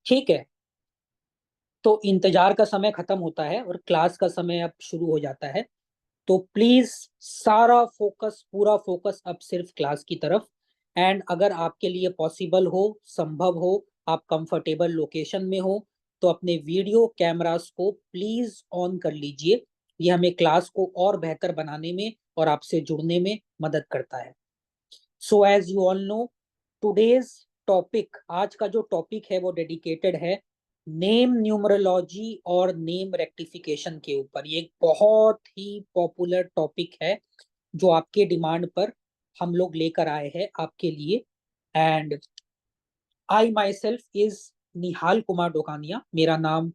ठीक है। तो इंतजार का समय खत्म होता है और क्लास का समय अब शुरू हो जाता है। तो प्लीज सारा फोकस, पूरा फोकस अब सिर्फ क्लास की तरफ। एंड अगर आपके लिए पॉसिबल हो, संभव हो, आप कंफर्टेबल लोकेशन में हो, तो अपने वीडियो कैमरास को प्लीज ऑन कर लीजिए। ये हमें क्लास को और बेहतर बनाने में और आपसे जुड़ने में मदद करता है। So as you all know, today's topic, आज का जो टॉपिक है वो डेडिकेटेड है नेम न्यूमरोलॉजी और नेम रेक्टिफिकेशन के ऊपर। ये एक बहुत ही पॉपुलर टॉपिक है जो आपके डिमांड पर हम लोग लेकर आए हैं आपके लिए। And I myself is Nihal Kumar Dokania. मेरा नाम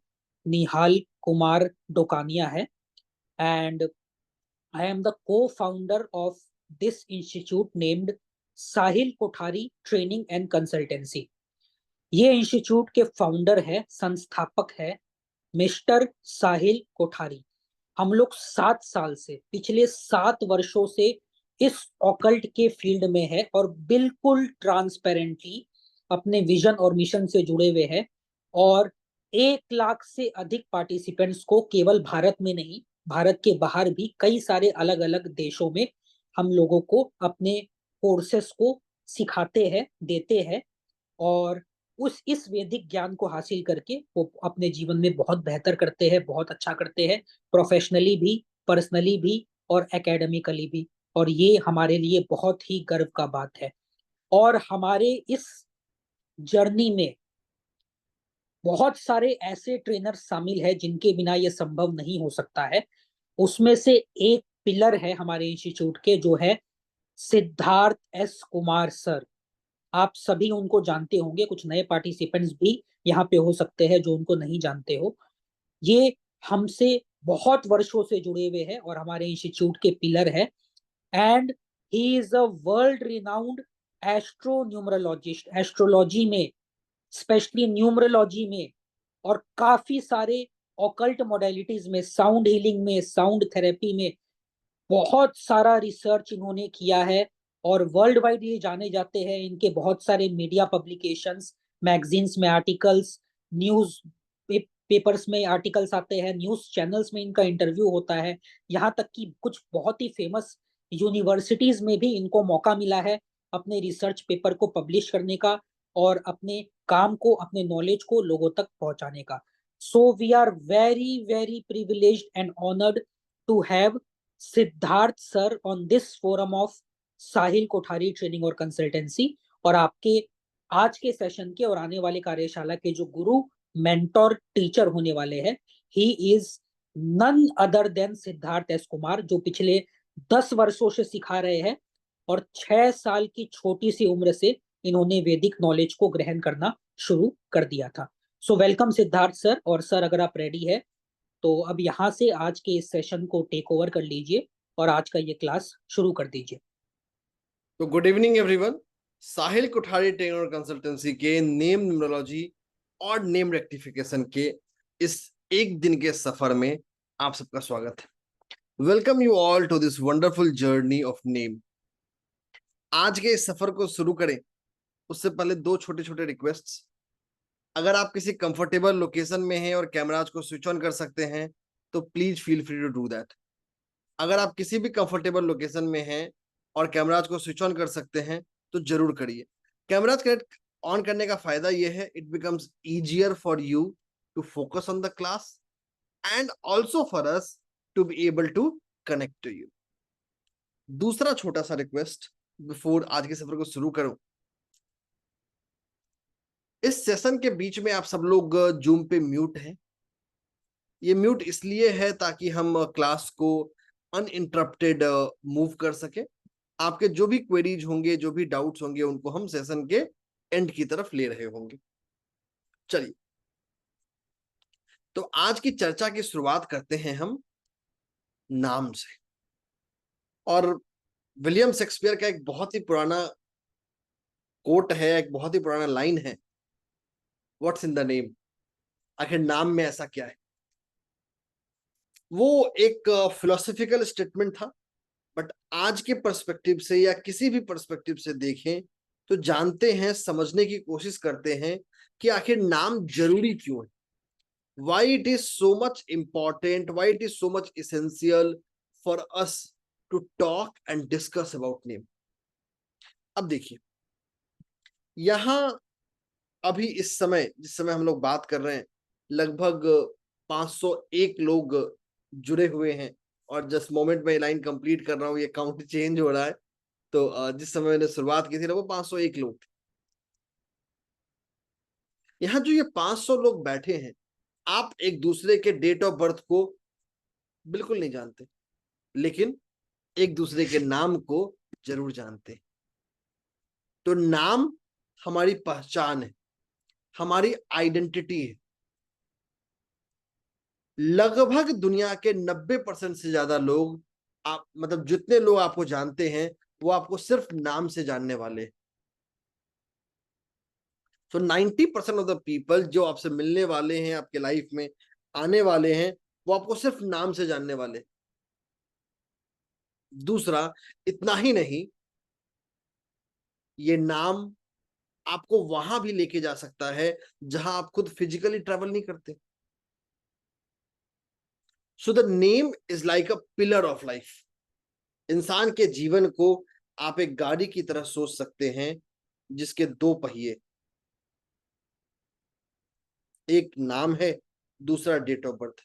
निहाल कुमार डोकानिया है। And I am the co-founder of this institute named Sahil Kothari training and consultancy. ये इंस्टीट्यूट के फाउंडर है, संस्थापक है मिस्टर साहिल कोठारी। हम लोग 7 साल से, पिछले 7 वर्षों से इस ऑकल्ट के फील्ड में है और बिल्कुल ट्रांसपेरेंटली अपने विजन और मिशन से जुड़े हुए हैं। और 1 लाख से अधिक पार्टिसिपेंट्स को केवल भारत में नहीं, भारत के बाहर भी कई सारे अलग अलग देशों में हम लोगों को अपने कोर्सेस को सिखाते हैं, देते हैं। और उस इस वैदिक ज्ञान को हासिल करके वो अपने जीवन में बहुत बेहतर करते हैं, बहुत अच्छा करते हैं, प्रोफेशनली भी, पर्सनली भी और एकेडमिकली भी। और ये हमारे लिए बहुत ही गर्व का बात है। और हमारे इस जर्नी में बहुत सारे ऐसे ट्रेनर शामिल हैं जिनके बिना ये संभव नहीं हो सकता है। उसमें से एक पिलर है हमारे इंस्टीट्यूट के, जो है सिद्धार्थ एस कुमार सर। आप सभी उनको जानते होंगे, कुछ नए पार्टिसिपेंट्स भी यहाँ पे हो सकते हैं जो उनको नहीं जानते हो। ये हमसे बहुत वर्षों से जुड़े हुए हैं और हमारे इंस्टीट्यूट के पिलर है। And he is a world renowned astro numerologist. Astrology में, स्पेशली न्यूमरोलॉजी में और काफी सारे ऑकल्ट मोडेलिटीज में, साउंड हीलिंग में, साउंड थेरेपी में बहुत सारा रिसर्च इन्होंने किया है। और वर्ल्ड वाइड ये जाने जाते हैं। इनके बहुत सारे मीडिया पब्लिकेशंस, मैगजीन्स में आर्टिकल्स, न्यूज पेपर्स में आर्टिकल्स आते हैं, न्यूज चैनल्स में इनका इंटरव्यू होता है। यहाँ तक कि कुछ बहुत ही फेमस यूनिवर्सिटीज में भी इनको मौका मिला है अपने रिसर्च पेपर को पब्लिश करने का और अपने काम को, अपने नॉलेज को लोगों तक पहुंचाने का। So we are very very privileged and honoured to have Siddharth sir on this forum of Sahil Kothari training और कंसल्टेंसी। और आपके आज के सेशन के और आने वाले कार्यशाला के जो गुरु, मेंटोर, टीचर होने वाले हैं, he is none other than Siddharth S Kumar, जो पिछले 10 वर्षों से सिखा रहे हैं। और 6 साल की छोटी सी उम्र से इन्होंने वैदिक नॉलेज को ग्रहण करना शुरू कर दिया था। So welcome Siddharth sir. और सर, अगर आप रेडी है तो अब यहाँ से आज के इस सेशन को टेक ओवर कर लीजिए और आज का ये क्लास शुरू कर दीजिए। तो गुड इवनिंग एवरीवन। साहिल कोठारी ट्रेनर और कंसल्टेंसी के नेम न्यूमरोलॉजी और नेम रेक्टिफिकेशन के इस एक दिन के सफर में आप सबका स्वागत है। Welcome you all to this wonderful journey of name. आज के इस सफर को शुरू करें उससे पहले दो छोटे छोटे रिक्वेस्ट्स। अगर आप किसी कंफर्टेबल लोकेशन में हैं और कैमराज को स्विच ऑन कर सकते हैं तो please feel free to do that. अगर आप किसी भी कंफर्टेबल लोकेशन में हैं और कैमराज को स्विच ऑन कर सकते हैं तो जरूर करिए। कैमराज कनेक्ट ऑन करने का फायदा यह है, it becomes easier for you to focus on the class and also for us to be able to connect to you. दूसरा छोटा सा रिक्वेस्ट बिफोर आज के सफर को शुरू करूं, इस सेशन के बीच में आप सब लोग जूम पे म्यूट हैं। ये म्यूट इसलिए है ताकि हम क्लास को अनइंटरप्टेड मूव कर सके। आपके जो भी क्वेरीज होंगे, जो भी डाउट्स होंगे, उनको हम सेशन के एंड की तरफ ले रहे होंगे। चलिए, तो आज की चर्चा की शुरुआत करते हैं हम नाम से। और विलियम शेक्सपियर का एक बहुत ही पुराना कोट है, एक बहुत ही पुराना लाइन है, व्हाट्स इन द नेम। आखिर नाम में ऐसा क्या है? वो एक फिलोसफिकल स्टेटमेंट था, बट आज के पर्सपेक्टिव से या किसी भी पर्सपेक्टिव से देखें तो जानते हैं, समझने की कोशिश करते हैं कि आखिर नाम जरूरी क्यों है, why it is so much important, why it is so much essential for us to talk and discuss about name. अब देखिए, यहां अभी इस समय जिस समय हम लोग बात कर रहे हैं, लगभग 501 लोग जुड़े हुए हैं, और जस्ट मोमेंट में लाइन कंप्लीट कर रहा हूं, ये काउंट चेंज हो रहा है। तो जिस समय मैंने शुरुआत की थी लगभग 501 लोग थे। यहाँ जो ये 500 लोग बैठे हैं, आप एक दूसरे के डेट ऑफ बर्थ को बिल्कुल नहीं जानते, लेकिन एक दूसरे के नाम को जरूर जानते हैं। तो नाम हमारी पहचान है, हमारी आइडेंटिटी है। लगभग दुनिया के 90% से ज्यादा लोग, आप मतलब जितने लोग आपको जानते हैं, वो आपको सिर्फ नाम से जानने वाले। सो 90% ऑफ द पीपल जो आपसे मिलने वाले हैं, आपके लाइफ में आने वाले हैं, वो आपको सिर्फ नाम से जानने वाले। दूसरा, इतना ही नहीं, ये नाम आपको वहां भी लेके जा सकता है जहां आप खुद फिजिकली ट्रेवल नहीं करते। So the name is like a pillar of life. इंसान के जीवन को आप एक गाड़ी की तरह सोच सकते हैं, जिसके दो पहिए, एक नाम है, दूसरा डेट ऑफ बर्थ।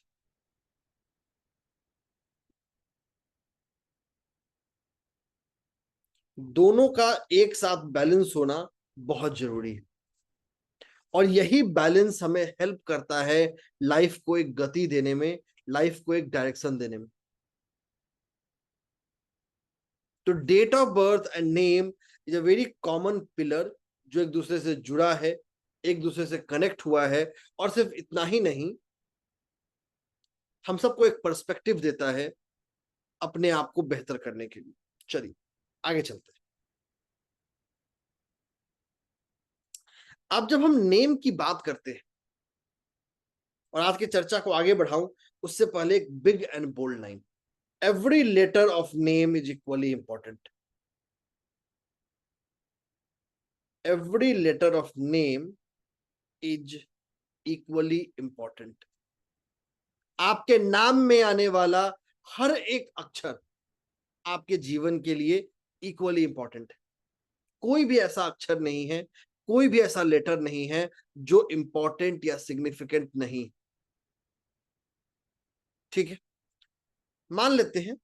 दोनों का एक साथ बैलेंस होना बहुत जरूरी है, और यही बैलेंस हमें हेल्प करता है लाइफ को एक गति देने में, लाइफ को एक डायरेक्शन देने में। तो date of birth and name is a very common pillar, जो एक दूसरे से जुड़ा है, एक दूसरे से कनेक्ट हुआ है, और सिर्फ इतना ही नहीं, हम सबको एक पर्सपेक्टिव देता है अपने आप को बेहतर करने के लिए। चलिए आगे चलते हैं। अब जब हम नेम की बात करते हैं, और आज की चर्चा को आगे बढ़ाऊं उससे पहले एक big and bold line, every letter of name is equally important. Every letter of name is equally important. आपके नाम में आने वाला हर एक अक्षर आपके जीवन के लिए इक्वली इंपॉर्टेंट है। कोई भी ऐसा अक्षर नहीं है, कोई भी ऐसा लेटर नहीं है जो इंपॉर्टेंट या सिग्निफिकेंट नहीं। ठीक है, मान लेते हैं,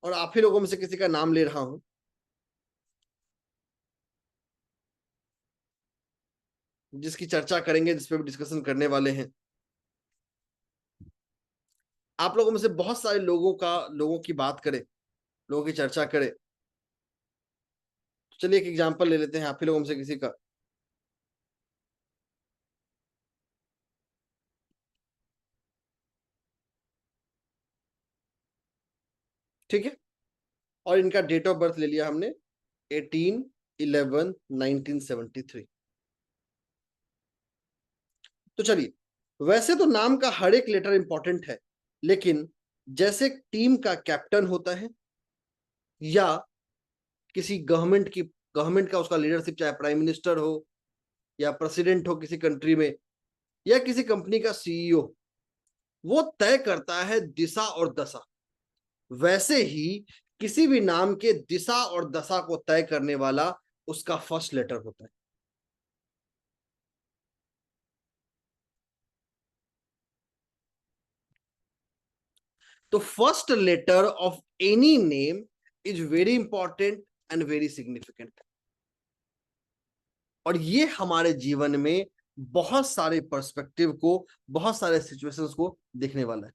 और आप ही लोगों में से किसी का नाम ले रहा हूं, जिसकी चर्चा करेंगे, जिस पे भी डिस्कशन करने वाले हैं। आप लोगों में से बहुत सारे लोगों की बात करें, लोगों की चर्चा करें, तो चलिए एक एग्जांपल ले लेते हैं आप ही लोगों में से किसी का। ठीक है, और इनका डेट ऑफ बर्थ ले लिया हमने 18/11/1973। तो चलिए, वैसे तो नाम का हर एक लेटर इंपॉर्टेंट है, लेकिन जैसे टीम का कैप्टन होता है, या किसी गवर्नमेंट का उसका लीडरशिप, चाहे प्राइम मिनिस्टर हो या प्रेसिडेंट हो किसी कंट्री में, या किसी कंपनी का सीईओ, वो तय करता है दिशा और दशा। वैसे ही किसी भी नाम के दिशा और दशा को तय करने वाला उसका फर्स्ट लेटर होता है। तो first letter of any name is very important and very significant, और ये हमारे जीवन में बहुत सारे पर्सपेक्टिव को, बहुत सारे सिचुएशंस को देखने वाला है।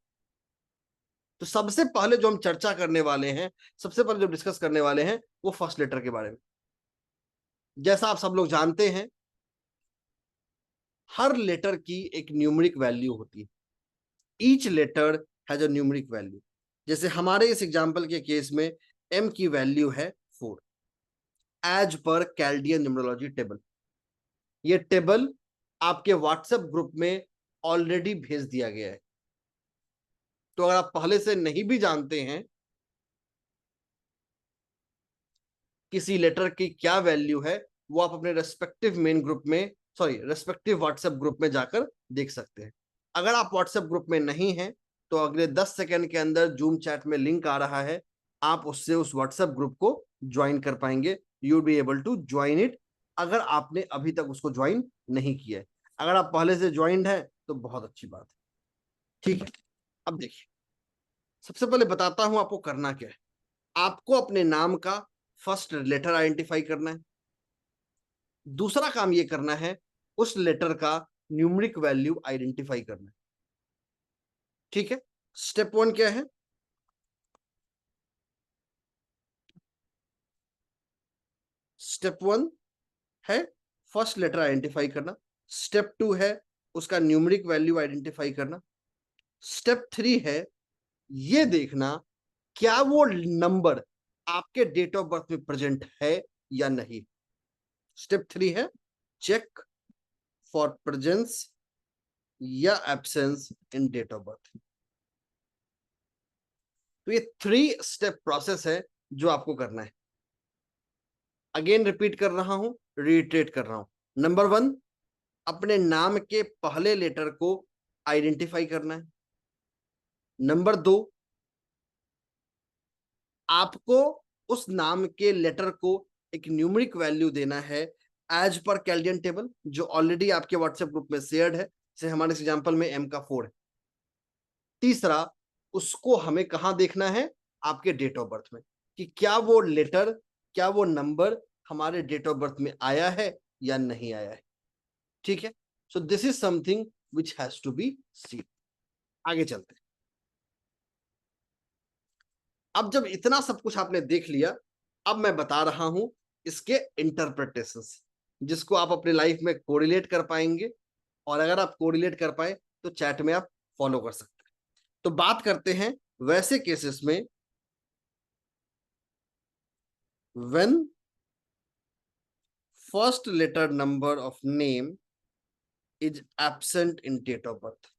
तो सबसे पहले जो हम चर्चा करने वाले हैं, सबसे पहले जो डिस्कस करने वाले हैं, वो फर्स्ट लेटर के बारे में। जैसा आप सब लोग जानते हैं, हर लेटर की एक न्यूमेरिक वैल्यू होती है। Each letter has a numeric value. जैसे हमारे इस एग्जांपल के केस में एम की वैल्यू है 4, as per Chaldean numerology table. ये टेबल आपके व्हाट्सएप ग्रुप में ऑलरेडी भेज दिया गया है। तो अगर आप पहले से नहीं भी जानते हैं किसी लेटर की क्या वैल्यू है, वो आप अपने रेस्पेक्टिव मेन ग्रुप में सॉरी रेस्पेक्टिव व्हाट्सएप ग्रुप में जाकर देख सकते हैं। अगर आप व्हाट्सएप ग्रुप में नहीं हैं तो अगले 10 सेकंड के अंदर जूम चैट में लिंक आ रहा है, आप उससे उस व्हाट्सएप ग्रुप को ज्वाइन कर पाएंगे। You be able to join it अगर आपने अभी तक उसको ज्वाइन नहीं किया है। अगर आप पहले से ज्वाइंड है तो बहुत अच्छी बात है। ठीक है, अब देखिए, सबसे पहले बताता हूं आपको करना क्या है। आपको अपने नाम का फर्स्ट लेटर आइडेंटिफाई करना है। दूसरा काम ये करना है उस लेटर का न्यूमेरिक वैल्यू आइडेंटिफाई करना है। ठीक है, स्टेप 1 क्या है? स्टेप 1 है फर्स्ट लेटर आइडेंटिफाई करना। स्टेप 2 है उसका न्यूमेरिक वैल्यू आइडेंटिफाई करना। स्टेप 3 है ये देखना क्या वो नंबर आपके डेट ऑफ बर्थ में प्रेजेंट है या नहीं। स्टेप 3 है चेक फॉर प्रेजेंस या absence in date of birth. तो ये 3 स्टेप प्रोसेस है जो आपको करना है। अगेन रिपीट कर रहा हूं, रिट्रेट कर रहा हूं। नंबर 1, अपने नाम के पहले लेटर को आइडेंटिफाई करना है। नंबर 2, आपको उस नाम के लेटर को एक न्यूमेरिक वैल्यू देना है एज पर कैल्डियन टेबल जो ऑलरेडी आपके व्हाट्सएप ग्रुप में शेयर्ड है। जैसे हमारे एग्जांपल में m का 4 है। तीसरा, उसको हमें कहां देखना है? आपके डेट ऑफ बर्थ में, कि क्या वो लेटर, क्या वो नंबर हमारे डेट ऑफ बर्थ में आया है या नहीं आया है। ठीक है, so this is something which has to be seen. आगे चलते हैं। अब जब इतना सब कुछ आपने देख लिया, अब मैं बता रहा हूं इसके इंटरप्रिटेशंस जिसको आप अपने लाइफ में कोरिलेट कर पाएंगे, और अगर आप कोरिलेट कर पाए तो चैट में आप फॉलो कर सकते हैं। तो बात करते हैं वैसे केसेस में when first letter number of name is absent in date of birth.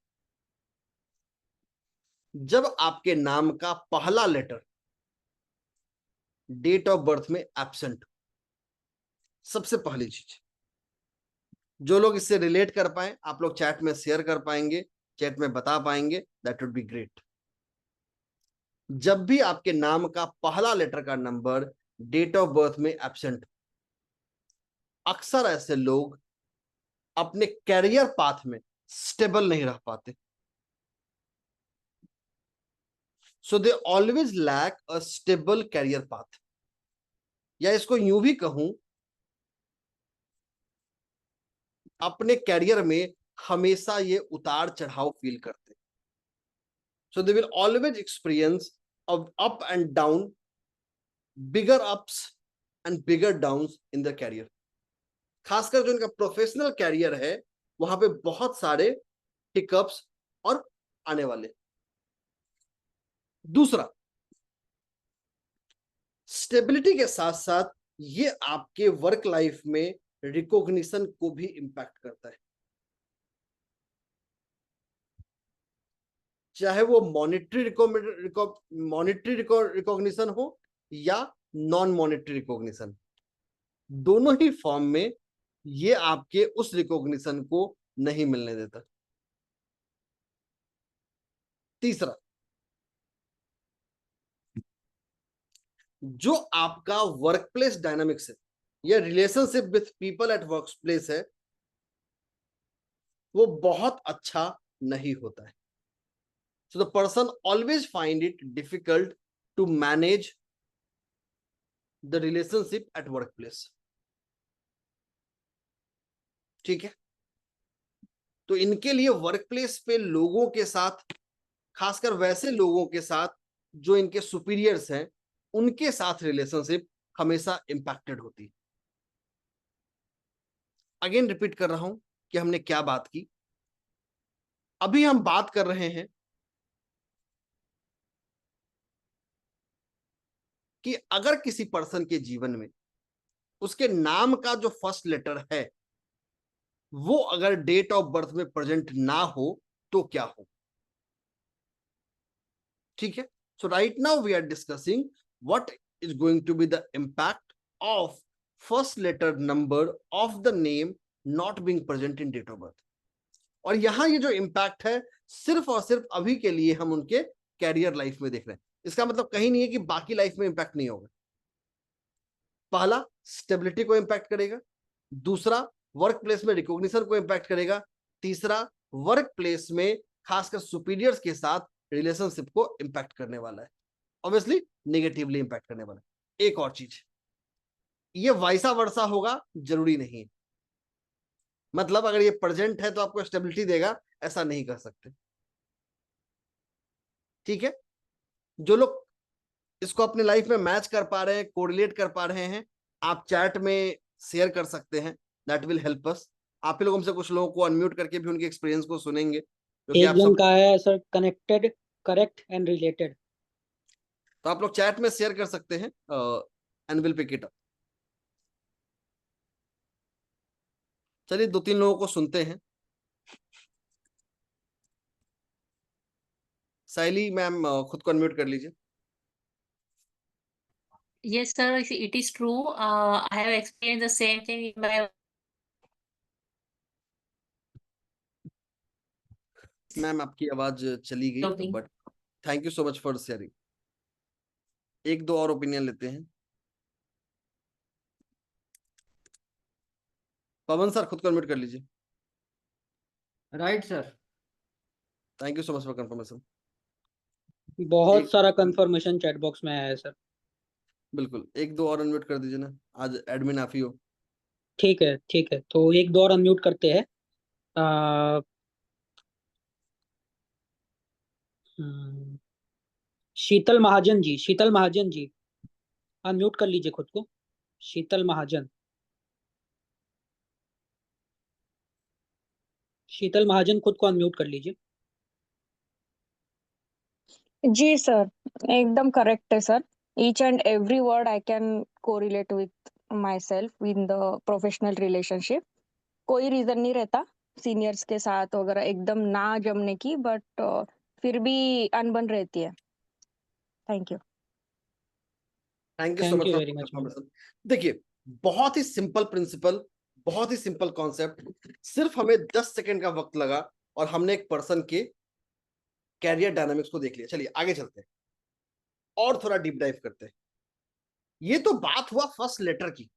जब आपके नाम का पहला लेटर डेट ऑफ बर्थ में एब्सेंट, सबसे पहली चीज, जो लोग इससे रिलेट कर पाए आप लोग चैट में शेयर कर पाएंगे, चैट में बता पाएंगे, दैट वुड बी ग्रेट। जब भी आपके नाम का पहला लेटर का नंबर डेट ऑफ बर्थ में एब्सेंट, अक्सर ऐसे लोग अपने कैरियर पाथ में स्टेबल नहीं रह पाते। So they always lack a stable career path, या इसको यूं भी कहूं, अपने कैरियर में हमेशा ये उतार चढ़ाव फील करते। So they will always experience up and down, bigger ups and bigger downs in the career. खासकर जो इनका प्रोफेशनल कैरियर है वहां पे बहुत सारे हिकअप्स और आने वाले। दूसरा, स्टेबिलिटी के साथ साथ ये आपके वर्क लाइफ में रिकॉग्निशन को भी इंपैक्ट करता है, चाहे वो मॉनिटरी रिकॉग्निशन हो या नॉन मॉनिटरी रिकॉग्निशन। दोनों ही फॉर्म में ये आपके उस रिकॉग्निशन को नहीं मिलने देता। तीसरा, जो आपका वर्क प्लेस डायनामिक्स है या relationship with people at work place है वो बहुत अच्छा नहीं होता है। So the person always find it difficult to manage the relationship at work place. ठीक है, तो इनके लिए वर्क प्लेस पे लोगों के साथ, खासकर वैसे लोगों के साथ जो इनके सुपीरियर्स हैं, उनके साथ रिलेशनशिप हमेशा इंपैक्टेड होती है। अगेन रिपीट कर रहा हूं कि हमने क्या बात की। अभी हम बात कर रहे हैं कि अगर किसी पर्सन के जीवन में उसके नाम का जो फर्स्ट लेटर है वो अगर डेट ऑफ बर्थ में प्रेजेंट ना हो तो क्या हो। ठीक है, so right now we are discussing what is going to be the impact of first letter number of the name not being present in date of birth. और यहां ये जो इम्पैक्ट है सिर्फ और सिर्फ अभी के लिए हम उनके कैरियर लाइफ में देख रहे हैं। इसका मतलब कहीं नहीं है कि बाकी लाइफ में इम्पैक्ट नहीं होगा। पहला, स्टेबिलिटी को इम्पैक्ट करेगा। दूसरा, वर्क प्लेस में रिकॉग्निशन को इम्पैक्ट करेगा। तीसरा, वर्क प्लेस में खासकर सुपीरियर्स के साथ रिलेशनशिप को इम्पैक्ट करने वाला है, ऑब्वियसली नेगेटिवली इम्पैक्ट करने वाला है। एक और चीज, ये वैसा वर्षा होगा जरूरी नहीं, मतलब अगर ये प्रेजेंट है तो आपको स्टेबिलिटी देगा, ऐसा नहीं कर सकते। ठीक है, जो लोग इसको अपने लाइफ में मैच कर पा रहे हैं, कोरिलेट कर पा रहे हैं, आप चैट में शेयर कर सकते हैं, दैट विल हेल्प अस। आप ही लोगों में से कुछ लोगों को अनम्यूट करके भी उनके एक्सपीरियंस को सुनेंगे, क्योंकि एक आप जन सब, का है sir, connected, correct and related. तो आप लोग चैट में शेयर कर सकते हैं and will pick it up. चलिए 2-3 लोगों को सुनते हैं। साइली मैम खुद को अनम्यूट कर लीजिए। Yes, sir, it is true. I have experienced the same thing in my ma'am आपकी आवाज चली गई, journey. But thank you so much for sharing. एक दो और ओपिनियन लेते हैं। पवन सर खुद को अनम्यूट कर लीजिए। Right sir. Thank you so much for confirmation. बहुत सारा कंफर्मेशन चैट बॉक्स में आया है सर। बिल्कुल, एक दो और अनम्यूट कर दीजिए ना, आज एडमिन आप ही हो। ठीक है ठीक है, तो एक दो और अनम्यूट करते हैं। आ, हम्म, शीतल महाजन जी, शीतल महाजन जी अनम्यूट कर लीजिए खुद को। शीतल महाजन, शीतल महाजन खुद को अनम्यूट कर लीजिए। जी सर, एकदम करेक्ट है sir. Each and every word I can correlate with my self in the professional relationship. कोई रीजन नहीं रहता सीनियर्स के साथ वगैरह एकदम ना जमने की, बट फिर भी अनबन रहती है। Thank you. Thank you so thank much you for very much ma'am. Confirmation. देखिए, बहुत ही सिंपल प्रिंसिपल, बहुत ही सिंपल कॉन्सेप्ट, सिर्फ हमें 10 सेकंड का वक्त लगा और हमने एक पर्सन के कैरियर डायनामिक्स को देख लिया। चलिए आगे चलते हैं और थोड़ा डीप डाइव करते हैं। ये तो बात हुआ फर्स्ट लेटर की,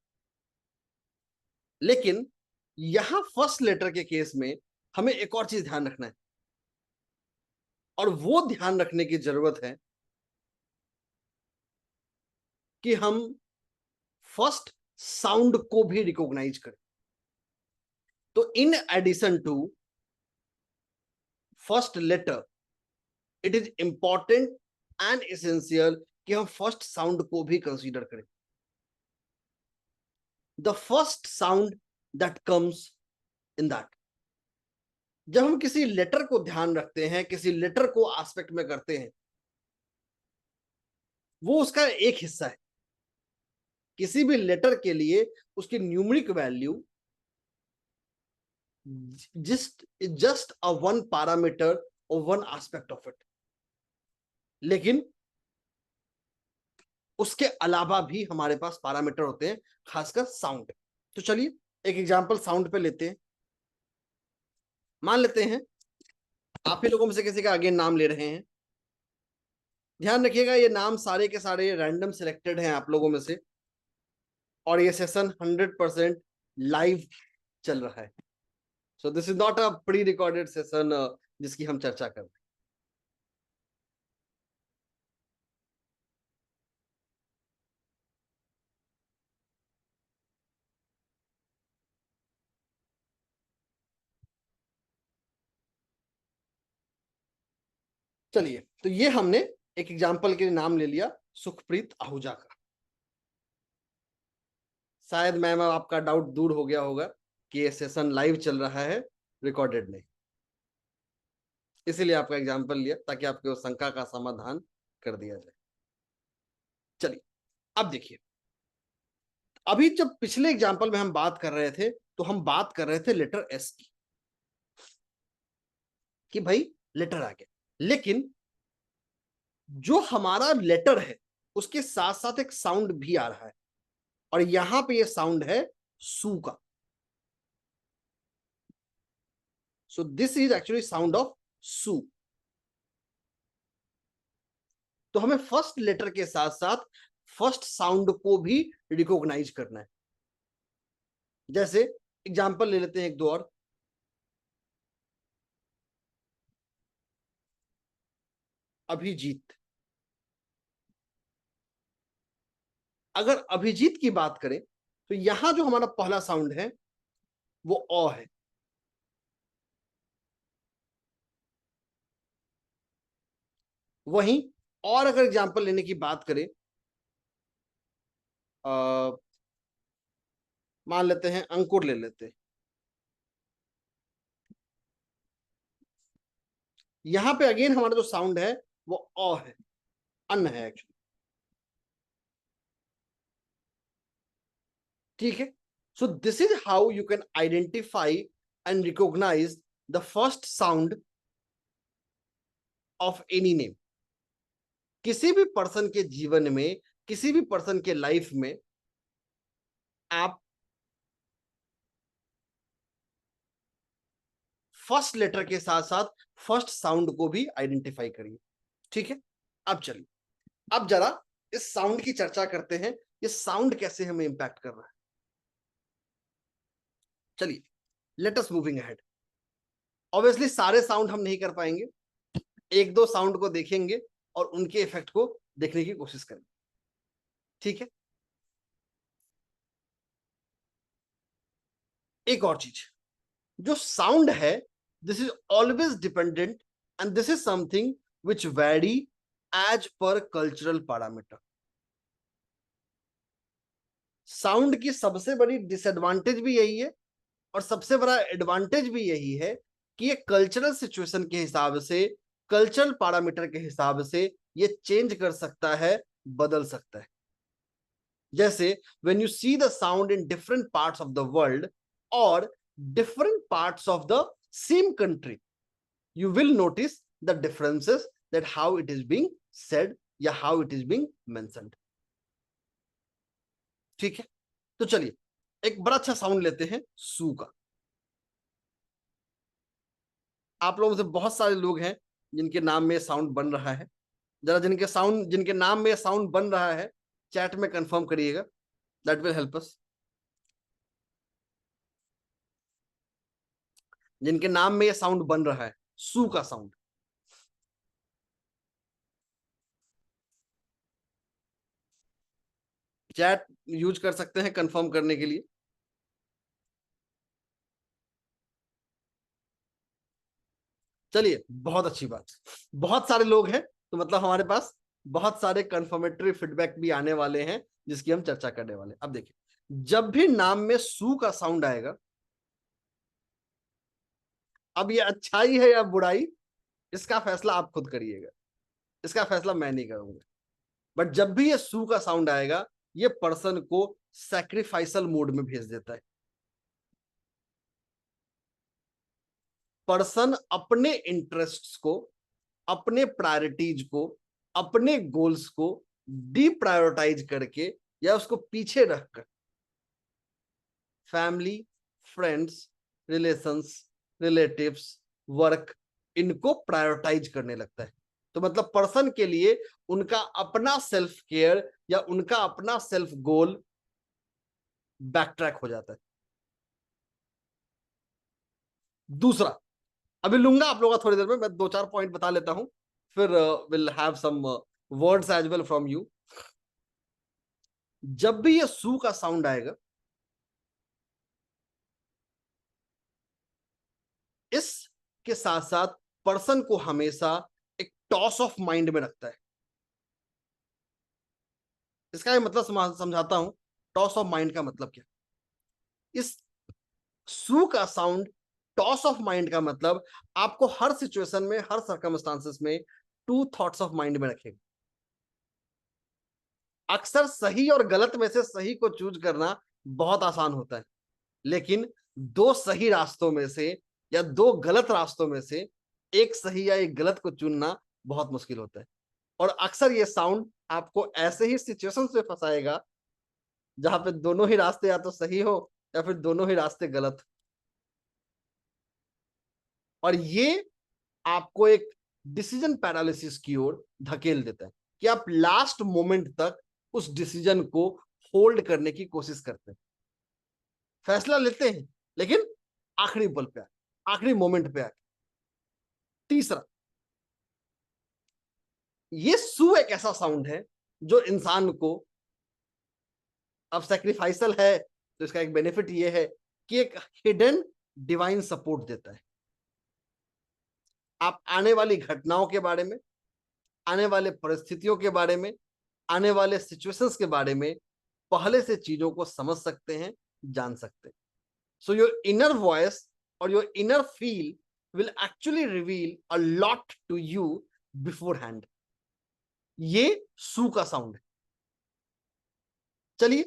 लेकिन यहां फर्स्ट लेटर के केस में हमें एक और चीज ध्यान रखना है, और वो ध्यान रखने की जरूरत है कि हम फर्स्ट साउंड को भी रिकॉग्नाइज करें। तो in addition to first letter, it is important and essential कि हम फर्स्ट साउंड को भी कंसीडर करें। The first sound that comes in that, जब हम किसी लेटर को ध्यान रखते हैं, किसी लेटर को एस्पेक्ट में करते हैं, वो उसका एक हिस्सा है। किसी भी लेटर के लिए उसकी numeric value just a one parameter और वन एस्पेक्ट ऑफ इट, लेकिन उसके अलावा भी हमारे पास पैरामीटर होते हैं, खासकर साउंड। तो चलिए एक एग्जांपल साउंड पे लेते हैं। मान लेते हैं आप ही लोगों में से किसी का आगे नाम ले रहे हैं। ध्यान रखिएगा, ये नाम सारे के सारे रैंडम सिलेक्टेड हैं आप लोगों में से, और ये सेशन 100% लाइव चल रहा है। So this is not a pre recorded session जिसकी हम चर्चा कर रहे हैं। चलिए, तो ये हमने एक एग्जांपल के लिए नाम ले लिया, सुखप्रीत आहूजा का। शायद मैम आपका डाउट दूर हो गया होगा कि ये सेशन लाइव चल रहा है, रिकॉर्डेड नहीं। इसीलिए आपका एग्जांपल लिया ताकि आपके उस शंका का समाधान कर दिया जाए। चलिए अब देखिए, अभी जब पिछले एग्जांपल में हम बात कर रहे थे तो हम बात कर रहे थे लेटर एस की, कि भाई लेटर आ गया, लेकिन जो हमारा लेटर है उसके साथ साथ एक साउंड भी आ रहा है, और यहां पे ये साउंड है सू का। So this is actually sound of sue. तो हमें फर्स्ट लेटर के साथ साथ फर्स्ट साउंड को भी रिकॉग्नाइज करना है। जैसे एग्जांपल ले लेते हैं एक दो और। अभिजीत। अगर अभिजीत की बात करें तो यहां जो हमारा पहला साउंड है वो अ है। वहीं और अगर एग्जांपल लेने की बात करें, मान लेते हैं अंकुर ले लेते हैं। यहां पे अगेन हमारा जो साउंड है वो अ है, अन्न है एक्चुअली। ठीक है, so this is how you can identify and recognise the first sound of any name. किसी भी पर्सन के जीवन में, किसी भी पर्सन के लाइफ में आप फर्स्ट लेटर के साथ साथ फर्स्ट साउंड को भी आइडेंटिफाई करिए। ठीक है, अब चलिए, अब जरा इस साउंड की चर्चा करते हैं। ये साउंड कैसे हमें इंपैक्ट कर रहा है। चलिए, let us moving ahead. Obviously सारे साउंड हम नहीं कर पाएंगे, एक दो साउंड को देखेंगे और उनके इफेक्ट को देखने की कोशिश करेंगे। ठीक है, एक और चीज, जो साउंड है this is always dependent and this is something which vary as per cultural parameter. Sound की सबसे बड़ी डिसएडवांटेज भी यही है और सबसे बड़ा एडवांटेज भी यही है कि ये कल्चरल सिचुएशन के हिसाब से, कल्चरल पैरामीटर के हिसाब से ये चेंज कर सकता है, बदल सकता है। जैसे when you see the sound in different parts of the world और different parts of the same country, you will notice the differences that how it is being said या how it is being mentioned। ठीक है, तो चलिए एक बड़ा अच्छा sound लेते हैं सू का। आप लोगों से बहुत सारे लोग हैं जिनके नाम में साउंड बन रहा है। जरा जिनके नाम में साउंड बन रहा है चैट में कंफर्म करिएगा, दैट विल हेल्प अस। जिनके नाम में ये साउंड बन रहा है, सू का साउंड। चैट यूज कर सकते हैं कंफर्म करने के लिए। चलिए, बहुत अच्छी बात, बहुत सारे लोग हैं तो मतलब हमारे पास बहुत सारे कंफर्मेटरी फीडबैक भी आने वाले हैं जिसकी हम चर्चा करने वाले हैं। अब देखिए, जब भी नाम में सू का साउंड आएगा, अब ये अच्छाई है या बुराई इसका फैसला आप खुद करिएगा, इसका फैसला मैं नहीं करूंगा। बट जब भी ये सू का साउंड आएगा, ये पर्सन को सैक्रिफाइसल मोड में भेज देता है। पर्सन अपने इंटरेस्ट्स को, अपने प्रायोरिटीज को, अपने गोल्स को डिप्रायोरिटाइज करके या उसको पीछे रखकर family, friends, relations, relatives, work, इनको प्रायोरिटाइज करने लगता है। तो मतलब पर्सन के लिए उनका अपना सेल्फ केयर या उनका अपना सेल्फ गोल बैक ट्रैक हो जाता है। दूसरा, अभी लूंगा आप लोगों का थोड़ी देर में, मैं दो चार पॉइंट बता लेता हूं, फिर will have some words as well from you. जब भी ये सू का साउंड आएगा, इसके साथ साथ पर्सन को हमेशा एक टॉस ऑफ माइंड में रखता है। इसका मतलब समझाता हूं, टॉस ऑफ माइंड का मतलब क्या। इस सू का साउंड टॉस ऑफ माइंड का मतलब आपको हर सिचुएशन में, हर सर्कमस्टांसेस में टू थॉट्स ऑफ माइंड में रखेगा। अक्सर सही और गलत में से सही को चूज करना बहुत आसान होता है, लेकिन दो सही रास्तों में से या दो गलत रास्तों में से एक सही या एक गलत को चुनना बहुत मुश्किल होता है। और अक्सर ये साउंड आपको ऐसे ही सिचुएशन में फंसाएगा जहां पे दोनों ही रास्ते या तो सही हो या फिर दोनों ही रास्ते गलत हो। और ये आपको एक डिसीजन पैरालिसिस की ओर धकेल देता है कि आप लास्ट मोमेंट तक उस डिसीजन को होल्ड करने की कोशिश करते हैं, फैसला लेते हैं लेकिन आखिरी पल पे आखिरी मोमेंट पे आके। तीसरा, ये सू एक ऐसा साउंड है जो इंसान को, अब सैक्रिफाइसल है तो इसका एक बेनिफिट ये है कि एक हिडन डिवाइन सपोर्ट देता है। आप आने वाली घटनाओं के बारे में, आने वाले परिस्थितियों के बारे में, आने वाले सिचुएशंस के बारे में पहले से चीजों को समझ सकते हैं, जान सकते हैं। सो योर इनर वॉइस और your inner feel will actually reveal a lot to you beforehand. ये सू का साउंड है। चलिए,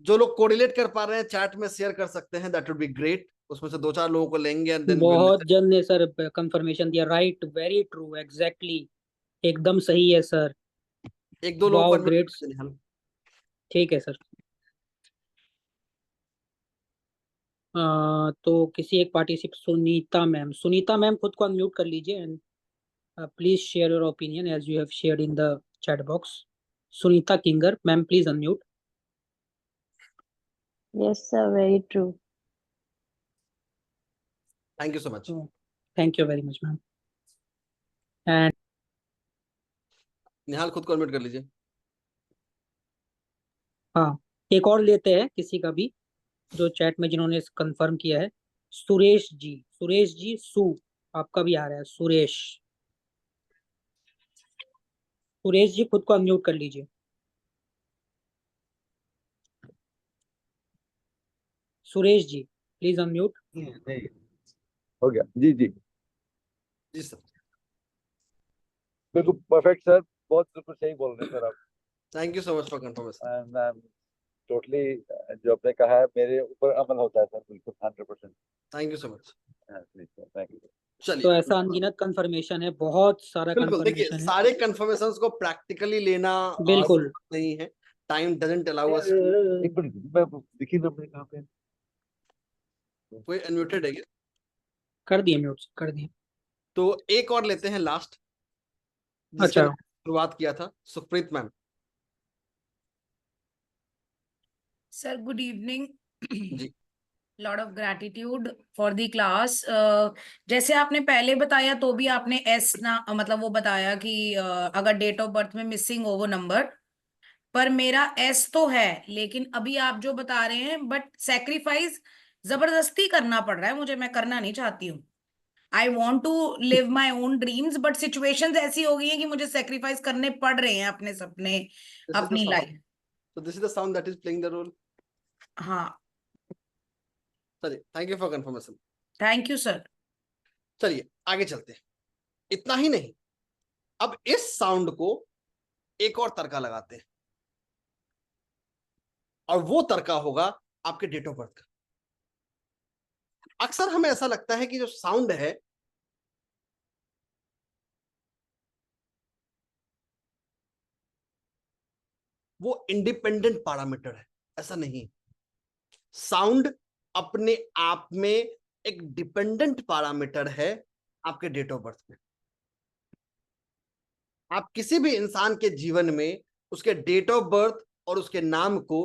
जो लोग कोरिलेट कर पा रहे हैं चैट में शेयर कर सकते हैं, दैट वुड बी ग्रेट। उसमें से 2-4 लोगों को लेंगे एंड देन बहुत जन ने सर कंफर्मेशन दिया, राइट, वेरी ट्रू, एग्जैक्टली, एकदम सही है सर। 1-2 लोगों वाओ, को ग्रेट, unmute। ठीक है सर। तो किसी एक पार्टिसिपेंट, सुनीता मैम खुद को अनम्यूट कर लीजिए and please share your opinion as you have shared in the chat box. Sunita Kinger ma'am, please unmute. Yes, sir, very true. Thank you so much. Thank you very much ma'am. And Nihal खुद को unmute कर लीजिए। हाँ, एक और लेते हैं किसी का भी जो चैट में जिन्होंने कंफर्म किया है। सुरेश जी सू, आपका भी आ रहा है सुरेश जी खुद को अनम्यूट कर लीजिए। Suresh ji please unmute. हो गया जी जी जी सर, बिल्कुल परफेक्ट सर, बहुत बिल्कुल सही बोल रहे हैं सर आप। Thank you so much for confirmation. Totally जो आपने कहा है मेरे ऊपर अमल होता है सर, बिल्कुल 100%। Thank you so much. Thank you. तो चलिए, ऐसा अनगिनत कंफर्मेशन है, बहुत सारा बिल्कुल देखिए, कंफर्मेशन है। सारे कंफर्मेशंस को प्रैक्टिकली लेना बिल्कुल नहीं है, टाइम डजंट अलाउ अस। एक मिनट, मैं देखिए ना अपने कहाँ पे कोई अनम्यूटेड है क्या? कर दिए म्यूट, कर दिए। तो एक और लेते हैं लास्ट, जिसका अच्छा, शुरुआत किया था, Sukhpreet ma'am. Sir, good evening. जी, Lot of gratitude for the class. जैसे आपने पहले बताया तो भी आपने एस ना मतलब वो बताया कि अगर डेट ऑफ बर्थ में मिसिंग हो वो नंबर, पर मेरा एस तो है, लेकिन अभी आप जो बता रहे हैं बट सेक्रीफाइस जबरदस्ती करना पड़ रहा है मुझे, मैं करना नहीं चाहती हूँ। I want to live my own dreams, but situations ऐसी हो गई हैं कि मुझे सेक्रीफाइस करने पड़ रहे हैं अपने सपने, अपनी life. so this is the sound that is playing the role. हाँ, चलिए, thank you for confirmation. Thank you sir. चलिए आगे चलते हैं। इतना ही नहीं, अब इस साउंड को एक और तड़का लगाते हैं, और वो तड़का होगा आपके डेट ऑफ बर्थ का। अक्सर हमें ऐसा लगता है कि जो साउंड है वो इंडिपेंडेंट पैरामीटर है, ऐसा नहीं। साउंड अपने आप में एक डिपेंडेंट पैरामीटर है आपके डेट ऑफ बर्थ में। आप किसी भी इंसान के जीवन में उसके डेट ऑफ बर्थ और उसके नाम को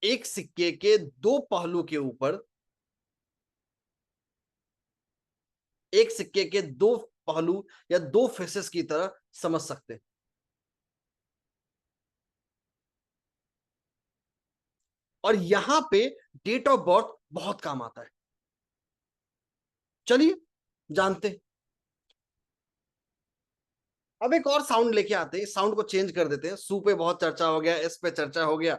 एक सिक्के के दो पहलू के ऊपर, एक सिक्के के दो पहलू या दो फेसेस की तरह समझ सकते हैं। और यहां पे डेट ऑफ बर्थ बहुत काम आता है। चलिए जानते हैं। अब एक और साउंड लेके आते हैं, साउंड को चेंज कर देते हैं। सू पे बहुत चर्चा हो गया, एस पे चर्चा हो गया।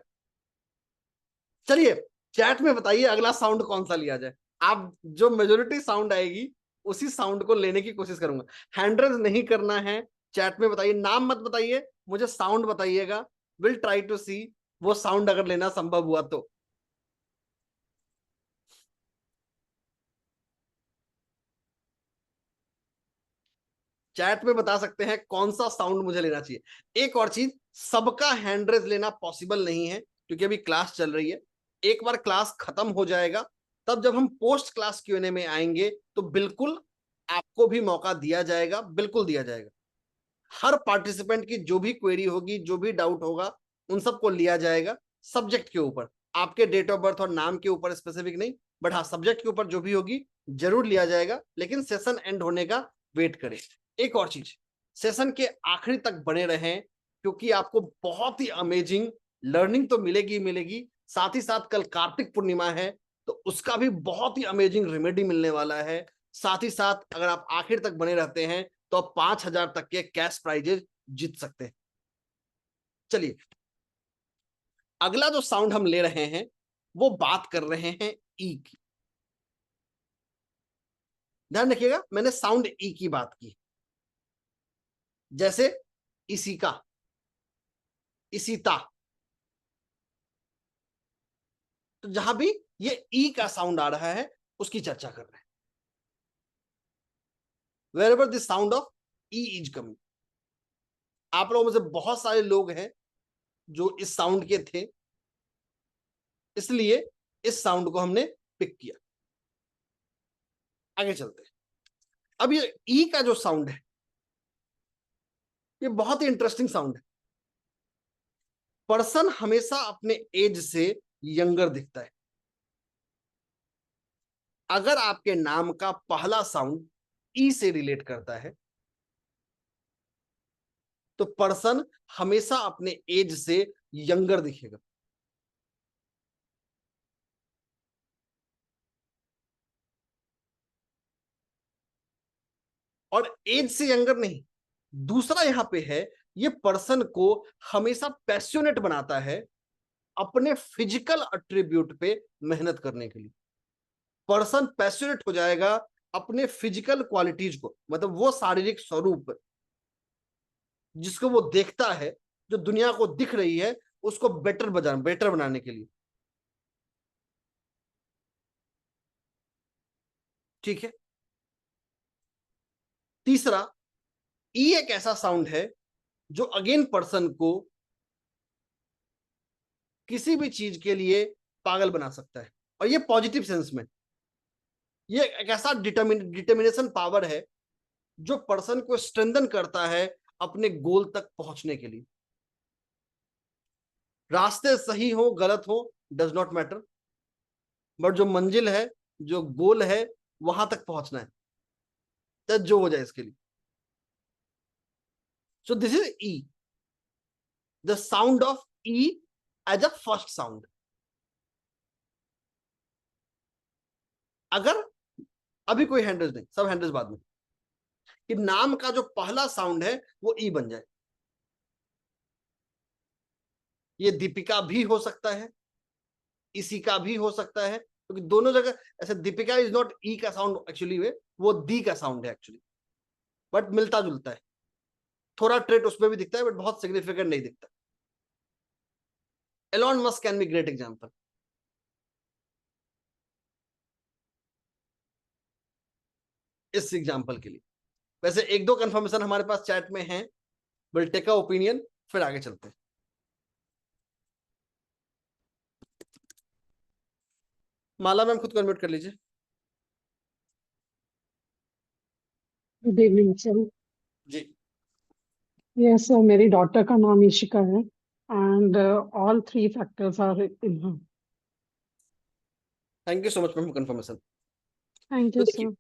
चलिए चैट में बताइए अगला साउंड कौन सा लिया जाए। आप जो मेजोरिटी साउंड आएगी उसी साउंड को लेने की कोशिश करूंगा। हैंड रेज नहीं करना है, चैट में बताइए, नाम मत बताइए, मुझे साउंड बताइएगा। विल ट्राई टू सी वो साउंड अगर लेना संभव हुआ तो। चैट में बता सकते हैं कौन सा साउंड मुझे लेना चाहिए। एक और चीज, सबका हैंड रेज लेना पॉसिबल नहीं है क्योंकि अभी क्लास चल रही है। एक बार क्लास खत्म हो जाएगा, तब जब हम पोस्ट क्लास Q&A में आएंगे तो बिल्कुल आपको भी मौका दिया जाएगा, बिल्कुल दिया जाएगा। हर पार्टिसिपेंट की जो भी क्वेरी होगी, जो भी डाउट होगा, उन सबको लिया जाएगा सब्जेक्ट के ऊपर, आपके डेट ऑफ बर्थ और नाम के ऊपर स्पेसिफिक नहीं, बट हाँ सब्जेक्ट के ऊपर जो भी होगी जरूर लिया जाएगा। लेकिन सेशन एंड होने का वेट करें। एक और चीज, सेशन के आखिरी तक बने रहें, क्योंकि आपको बहुत ही अमेजिंग लर्निंग तो मिलेगी मिलेगी, साथ ही साथ कल कार्तिक पूर्णिमा है, तो उसका भी बहुत ही अमेजिंग रेमेडी मिलने वाला है। साथ ही साथ अगर आप आखिर तक बने रहते हैं तो आप 5,000 तक के कैश प्राइजेज जीत सकते हैं। चलिए, अगला जो साउंड हम ले रहे हैं वो बात कर रहे हैं ई की। ध्यान रखिएगा, मैंने साउंड ई की बात की, जैसे इसी का, इसीता, तो जहां भी ये ई का साउंड आ रहा है उसकी चर्चा कर रहे हैं। wherever the sound of e is coming, आप लोगों में से बहुत सारे लोग हैं जो इस साउंड के थे, इसलिए इस साउंड को हमने पिक किया। आगे चलते हैं। अब ये ई का जो साउंड है ये बहुत ही इंटरेस्टिंग साउंड है। पर्सन हमेशा अपने एज से यंगर दिखता है। अगर आपके नाम का पहला साउंड ई से रिलेट करता है तो पर्सन हमेशा अपने एज से यंगर दिखेगा। और एज से यंगर नहीं, दूसरा यहां पे है, ये पर्सन को हमेशा पैशनेट बनाता है अपने फिजिकल एट्रीब्यूट पे मेहनत करने के लिए। पर्सन पैशनेट हो जाएगा अपने फिजिकल क्वालिटीज को, मतलब वो शारीरिक स्वरूप जिसको वो देखता है, जो दुनिया को दिख रही है, उसको बेटर बनाने के लिए। ठीक है। तीसरा, ई एक ऐसा साउंड है जो अगेन पर्सन को किसी भी चीज के लिए पागल बना सकता है, और ये पॉजिटिव सेंस में। ये एक ऐसा डिटर्मिनेशन पावर है जो पर्सन को स्ट्रेंथन करता है अपने गोल तक पहुंचने के लिए। रास्ते सही हो गलत हो डज नॉट मैटर, बट जो मंजिल है, जो गोल है, वहां तक पहुंचना है, तो जो हो जाए इसके लिए। So this is E, the sound of E as a first sound. अगर अभी कोई हैंडल्स नहीं, सब हैंडल्स बाद में, कि नाम का जो पहला साउंड है वो ई बन जाए। ये दीपिका भी हो सकता है, इसी का भी हो सकता है, क्योंकि दोनों जगह ऐसे दीपिका इज नॉट ई का साउंड एक्चुअली, वो दी का साउंड है एक्चुअली, बट मिलता जुलता है। थोड़ा ट्रेट उसमें भी दिखता है, बट बहुत सिग्निफिकेंट नहीं दिखता। Elon Musk can be great example. इस एग्जांपल के लिए वैसे एक दो कंफर्मेशन हमारे पास चैट में है, विल टेक अ ओपिनियन, फिर आगे चलते हैं। माला मैम खुद को अनम्यूट कर लीजिए। Good evening sir. जी, यस सर, मेरी डॉटर का नाम इशिका है and all 3 factors are in her. Thank you so much ma'am confirmation. Thank तो यू देखिए, सर।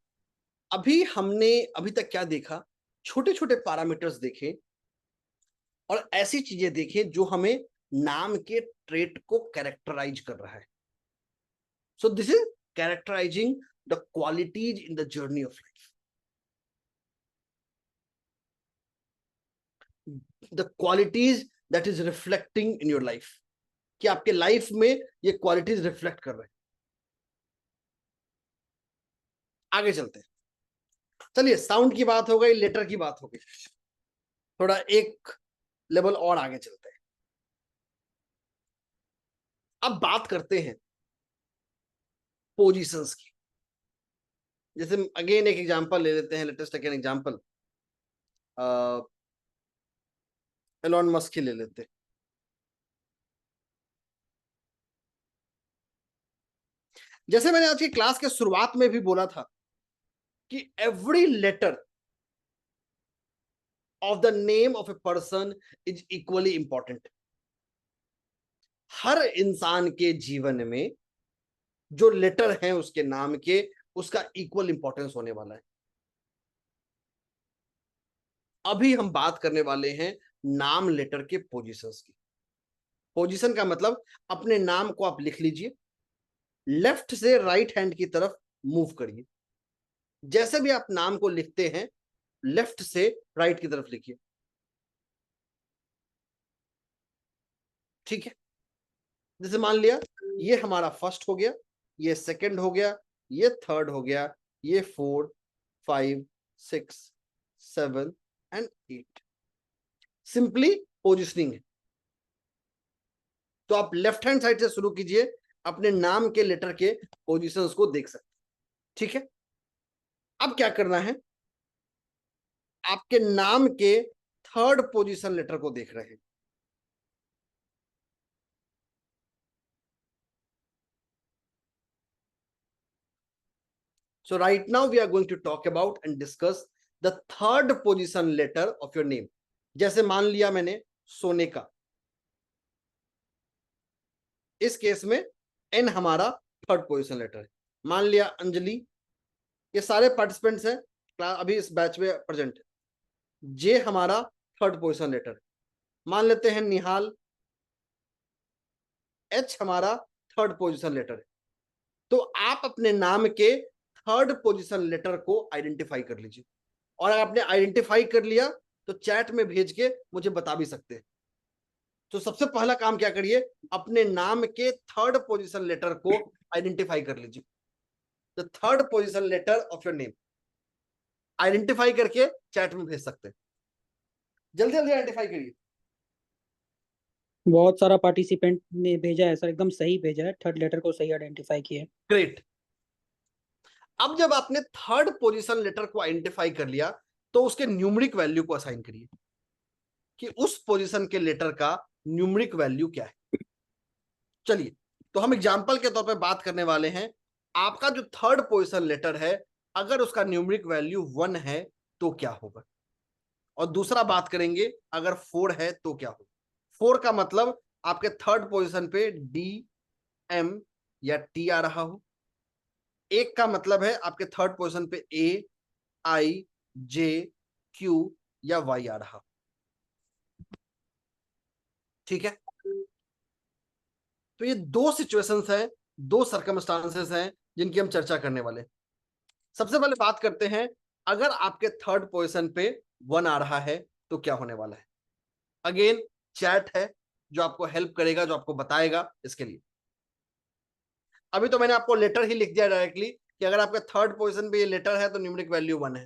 अभी हमने अभी तक क्या देखा, छोटे छोटे पैरामीटर्स देखे और ऐसी चीजें देखे जो हमें नाम के ट्रेट को कैरेक्टराइज कर रहा है। So this is characterising the qualities in the journey of life, the qualities that is reflecting in your life, कि आपके लाइफ में ये क्वालिटीज रिफ्लेक्ट कर रहे हैं। आगे चलते हैं। चलिए, साउंड की बात हो गई, लेटर की बात हो गई, थोड़ा एक लेवल और आगे चलते हैं। अब बात करते हैं पोजीशंस की। जैसे अगेन एक एग्जांपल ले लेते हैं, latest take an example, Elon Musk ही ले लेते हैं। जैसे मैंने आज की क्लास के शुरुआत में भी बोला था कि every letter of the name of a person is equally important. हर इंसान के जीवन में जो लेटर हैं उसके नाम के, उसका इक्वल इंपॉर्टेंस होने वाला है। अभी हम बात करने वाले हैं नाम लेटर के पोजीशंस की। पोजीशन का मतलब अपने नाम को आप लिख लीजिए, लेफ्ट से राइट हैंड की तरफ मूव करिए। जैसे भी आप नाम को लिखते हैं लेफ्ट से राइट की तरफ लिखिए, ठीक है। जैसे मान लिया ये हमारा फर्स्ट हो गया, ये सेकंड हो गया, ये थर्ड हो गया, ये 4 5 6 7 एंड 8। सिंपली पोजिशनिंग है। तो आप लेफ्ट हैंड साइड से शुरू कीजिए, अपने नाम के लेटर के पोजीशंस को देख सकते, ठीक है। अब क्या करना है, आपके नाम के थर्ड पोजीशन लेटर को देख रहे हैं। So right now we are going to talk about and discuss the third position letter of your name. जैसे मान लिया मैंने सोने का, इस केस में एन हमारा थर्ड पोजीशन लेटर है। मान लिया अंजलि, ये सारे पार्टिसिपेंट्स हैं अभी इस बैच में प्रेजेंट है, जे हमारा थर्ड पोजीशन लेटर है। मान लेते हैं निहाल, एच हमारा थर्ड पोजीशन लेटर है। तो आप अपने नाम के थर्ड पोजीशन लेटर को आइडेंटिफाई कर लीजिए, और अगर आपने आइडेंटिफाई कर लिया तो चैट में भेज के मुझे बता भी सकते हैं। तो सबसे पहला काम क्या करिए, अपने नाम के थर्ड पोजीशन लेटर को आइडेंटिफाई कर लीजिए। The third position letter of your name identify करके चैट में भेज सकते हैं। जल्दी जल्दी आइडेंटिफाई करिए। बहुत सारा पार्टिसिपेंट ने भेजा है सर, एकदम सही भेजा है, थर्ड लेटर को सही आइडेंटिफाई किया है। ग्रेट। अब जब आपने थर्ड पोजीशन लेटर को आइडेंटिफाई कर लिया तो उसके न्यूमरिक वैल्यू को असाइन करिए कि उस पोजीशन के लेटर का न्यूमरिक वैल्यू क्या है। चलिए, तो हम एग्जांपल के तौर पे बात करने वाले हैं। आपका जो थर्ड पोजीशन लेटर है, अगर उसका न्यूमरिक वैल्यू 1 है तो क्या होगा, और दूसरा बात करेंगे अगर 4 है तो क्या होगा। 4 का मतलब आपके थर्ड पोजीशन पे डी, एम या टी आ रहा हो। 1 का मतलब है आपके थर्ड पोजीशन पे ए, आई, जे, क्यू या वाई आ रहा, ठीक है। तो ये दो सिचुएशंस हैं, दो सर्कमस्टांसेस हैं जिनकी हम चर्चा करने वाले। सबसे पहले बात करते हैं, अगर आपके थर्ड पोजीशन पे 1 आ रहा है तो क्या होने वाला है। अगेन चैट है जो आपको हेल्प करेगा, जो आपको बताएगा इसके लिए। अभी तो मैंने आपको लेटर ही लिख दिया डायरेक्टली कि अगर आपके थर्ड पोजीशन पे ये लेटर है तो न्यूमरिक वैल्यू 1 है,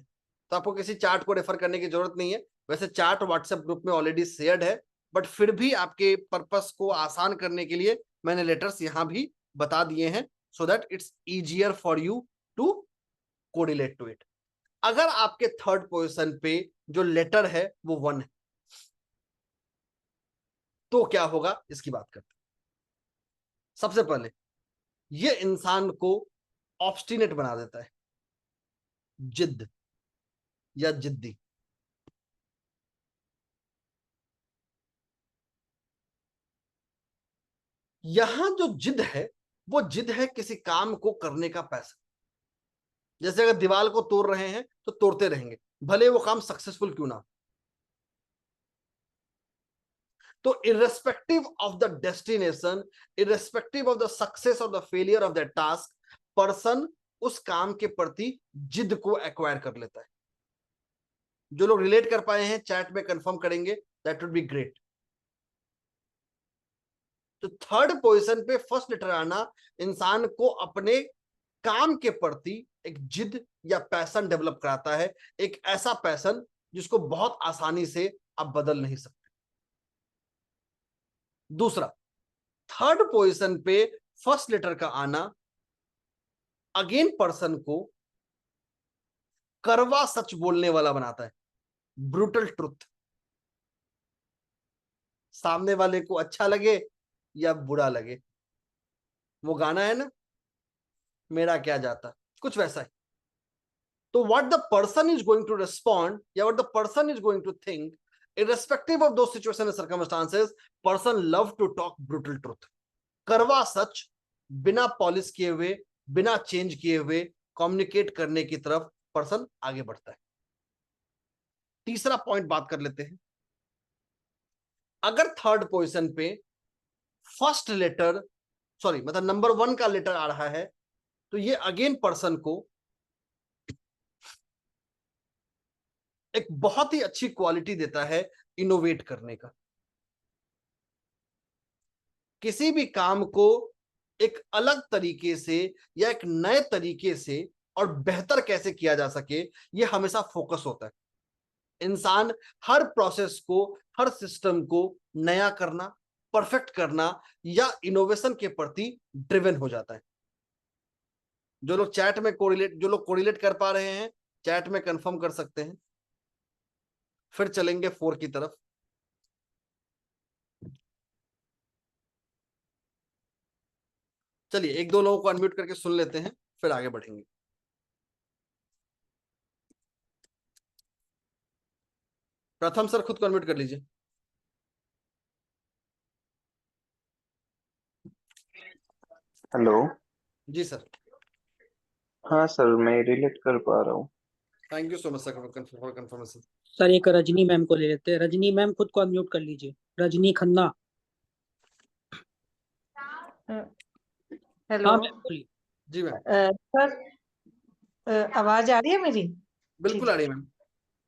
तो आपको किसी चार्ट को रेफर करने की जरूरत नहीं है। वैसे चार्ट व्हाट्सएप ग्रुप में ऑलरेडी शेयर्ड है, बट फिर भी आपके पर्पस को आसान करने के लिए मैंने लेटर्स यहां भी बता दिए हैं, so that it's easier for you to correlate to it. अगर आपके थर्ड पोजीशन पे जो लेटर है वो 1 है तो क्या होगा, इसकी बात करते हैं। सबसे पहले ये इंसान को ऑब्स्टिनेट बना देता है, जिद या जिद्दी। यहां जो जिद है वो जिद है किसी काम को करने का पैसा। जैसे अगर दीवार को तोड़ रहे हैं तो तोड़ते रहेंगे, भले वो काम सक्सेसफुल क्यों ना हो। तो irrespective of the destination, irrespective of the success और the failure of the task, person उस काम के प्रति जिद को एक्वायर कर लेता है। जो लोग रिलेट कर पाए हैं चैट में कंफर्म करेंगे, दैट वुड बी ग्रेट। तो थर्ड पोजीशन पे फर्स्ट लेटर आना इंसान को अपने काम के प्रति एक जिद या पैशन डेवलप कराता है, एक ऐसा पैशन जिसको बहुत आसानी से आप बदल नहीं सकते। दूसरा, थर्ड पोजीशन पे फर्स्ट लेटर का आना अगेन पर्सन को कड़वा सच बोलने वाला बनाता है, ब्रूटल ट्रुथ। सामने वाले को अच्छा लगे या बुरा लगे, वो गाना है ना, मेरा क्या जाता, कुछ वैसा ही। तो what the person is going to respond या what the person is going to think, irrespective of those situations and circumstances, person love to talk brutal truth. करवा सच, बिना पॉलिश किए हुए, बिना चेंज किए हुए कम्युनिकेट करने की तरफ पर्सन आगे बढ़ता है। तीसरा पॉइंट बात कर लेते हैं। अगर थर्ड पोजीशन पे फर्स्ट लेटर, सॉरी मतलब नंबर 1 का लेटर आ रहा है, तो ये अगेन पर्सन को एक बहुत ही अच्छी क्वालिटी देता है इनोवेट करने का। किसी भी काम को एक अलग तरीके से या एक नए तरीके से और बेहतर कैसे किया जा सके, ये हमेशा फोकस होता है। इंसान हर प्रोसेस को, हर सिस्टम को नया करना, परफेक्ट करना या इनोवेशन के प्रति ड्रिवन हो जाता है। जो लोग चैट में कोरिलेट कर पा रहे हैं, चैट में कंफर्म कर सकते हैं। फिर चलेंगे 4 की तरफ। चलिए एक दो लोगों को अनम्यूट करके सुन लेते हैं, फिर आगे बढ़ेंगे। प्रथम सर खुद को अनम्यूट कर लीजिए। हेलो। जी सर। हाँ सर, मैं रिलेट कर पा रहा हूँ। Thank you so much sir for confirmation. Sir एक रजनी मैम को ले लेते हैं। रजनी मैम खुद को अनम्यूट कर लीजिए। रजनी खन्ना। हेलो। हाँ मैम बोलिए। जी मैम। सर आवाज आ रही है मेरी? बिल्कुल आ रही है मैम।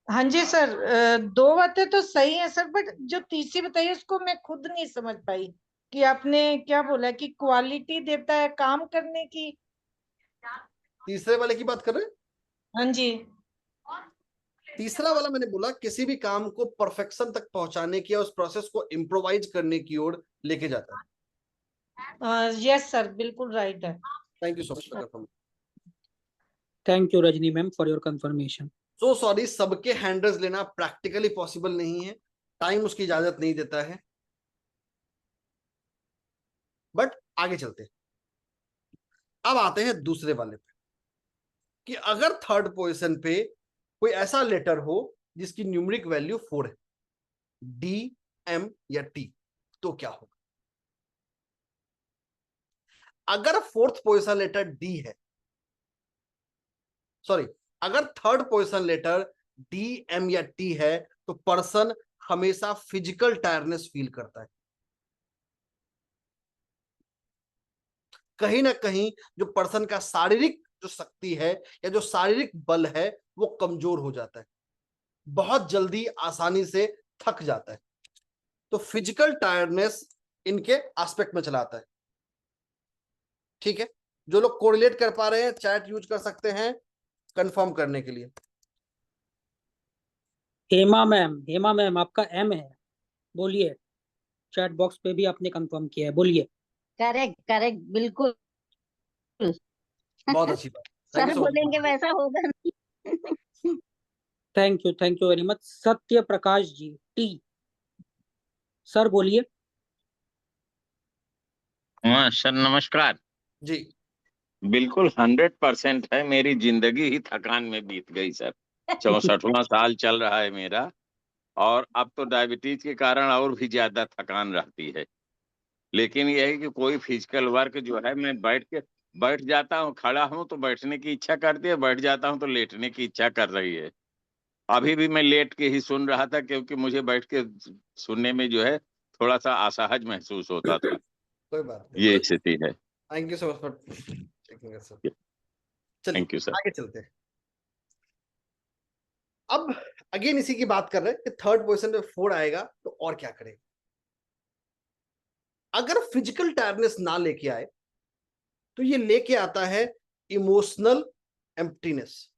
हाँ जी सर, दो बातें तो सही है सर, बट जो तीसरी बताई उसको मैं खुद नहीं समझ पाई कि आपने क्या बोला कि क्वालिटी देता है काम करने की। तीसरे वाले की बात कर रहे हैं? हाँ जी। तीसरा वाला मैंने बोला किसी भी काम को परफेक्शन तक पहुंचाने की या उस प्रोसेस को इम्प्रोवाइज करने की ओर लेके जाता है। यस सर, बिल्कुल राइट है। Thank you so much for confirm. Thank you Rajni ma'am for your confirmation. So sorry, सबके हैंडल्स लेना प्रैक्टिकली पॉसिबल नहीं है, टाइम उसकी इजाजत नहीं देता है, बट आगे चलते हैं। अब आते हैं दूसरे वाले पे कि अगर थर्ड पोजीशन पे कोई ऐसा लेटर हो जिसकी न्यूमेरिक वैल्यू 4 है, डी, एम या टी, तो क्या होगा? अगर फोर्थ पोजीशन लेटर डी है, सॉरी, अगर third position letter D, M या टी है, तो पर्सन हमेशा फिजिकल टायरनेस फील करता है। कहीं ना कहीं जो पर्सन का शारीरिक जो शक्ति है या जो शारीरिक बल है वो कमजोर हो जाता है, बहुत जल्दी आसानी से थक जाता है। तो फिजिकल टायर्डनेस इनके एस्पेक्ट में चलाता है। ठीक है, जो लोग कोरिलेट कर पा रहे हैं चैट यूज कर सकते हैं कंफर्म करने के लिए। हेमा मैम आपका एम है, बोलिए। चैट बॉक्स पे भी आपने कंफर्म किया है, बोलिए। करेक्ट बिल्कुल। बहुत अच्छी बात। सर बोलेंगे वैसा होगा नहीं। Thank you very much. Satya Prakash G T, sir बोलिए। हाँ सर नमस्कार जी। बिल्कुल 100% है। मेरी जिंदगी ही थकान में बीत गई सर। 64वां साल चल रहा है मेरा, और अब तो डायबिटीज के कारण और भी ज्यादा थकान रहती है। लेकिन यह है कि कोई फिजिकल वर्क जो है, मैं बैठ जाता हूँ, खड़ा हूँ तो बैठने की इच्छा करती है, बैठ जाता हूँ तो लेटने की इच्छा कर रही है। अभी भी मैं लेट के ही सुन रहा था, क्योंकि मुझे बैठ के सुनने में जो है थोड़ा सा असहज महसूस होता था। कोई बात नहीं, ये स्थिति है। Thank you so much for checking sir. चलिए थैंक यू सर। आगे चलते हैं। अब अगेन इसी की बात कर रहे हैं कि थर्ड पोजीशन पे 4 आएगा तो और क्या करेगा। अगर फिजिकल टायर्डनेस ना लेके आए तो ये लेके आता है इमोशनल एम्प्टीनेस।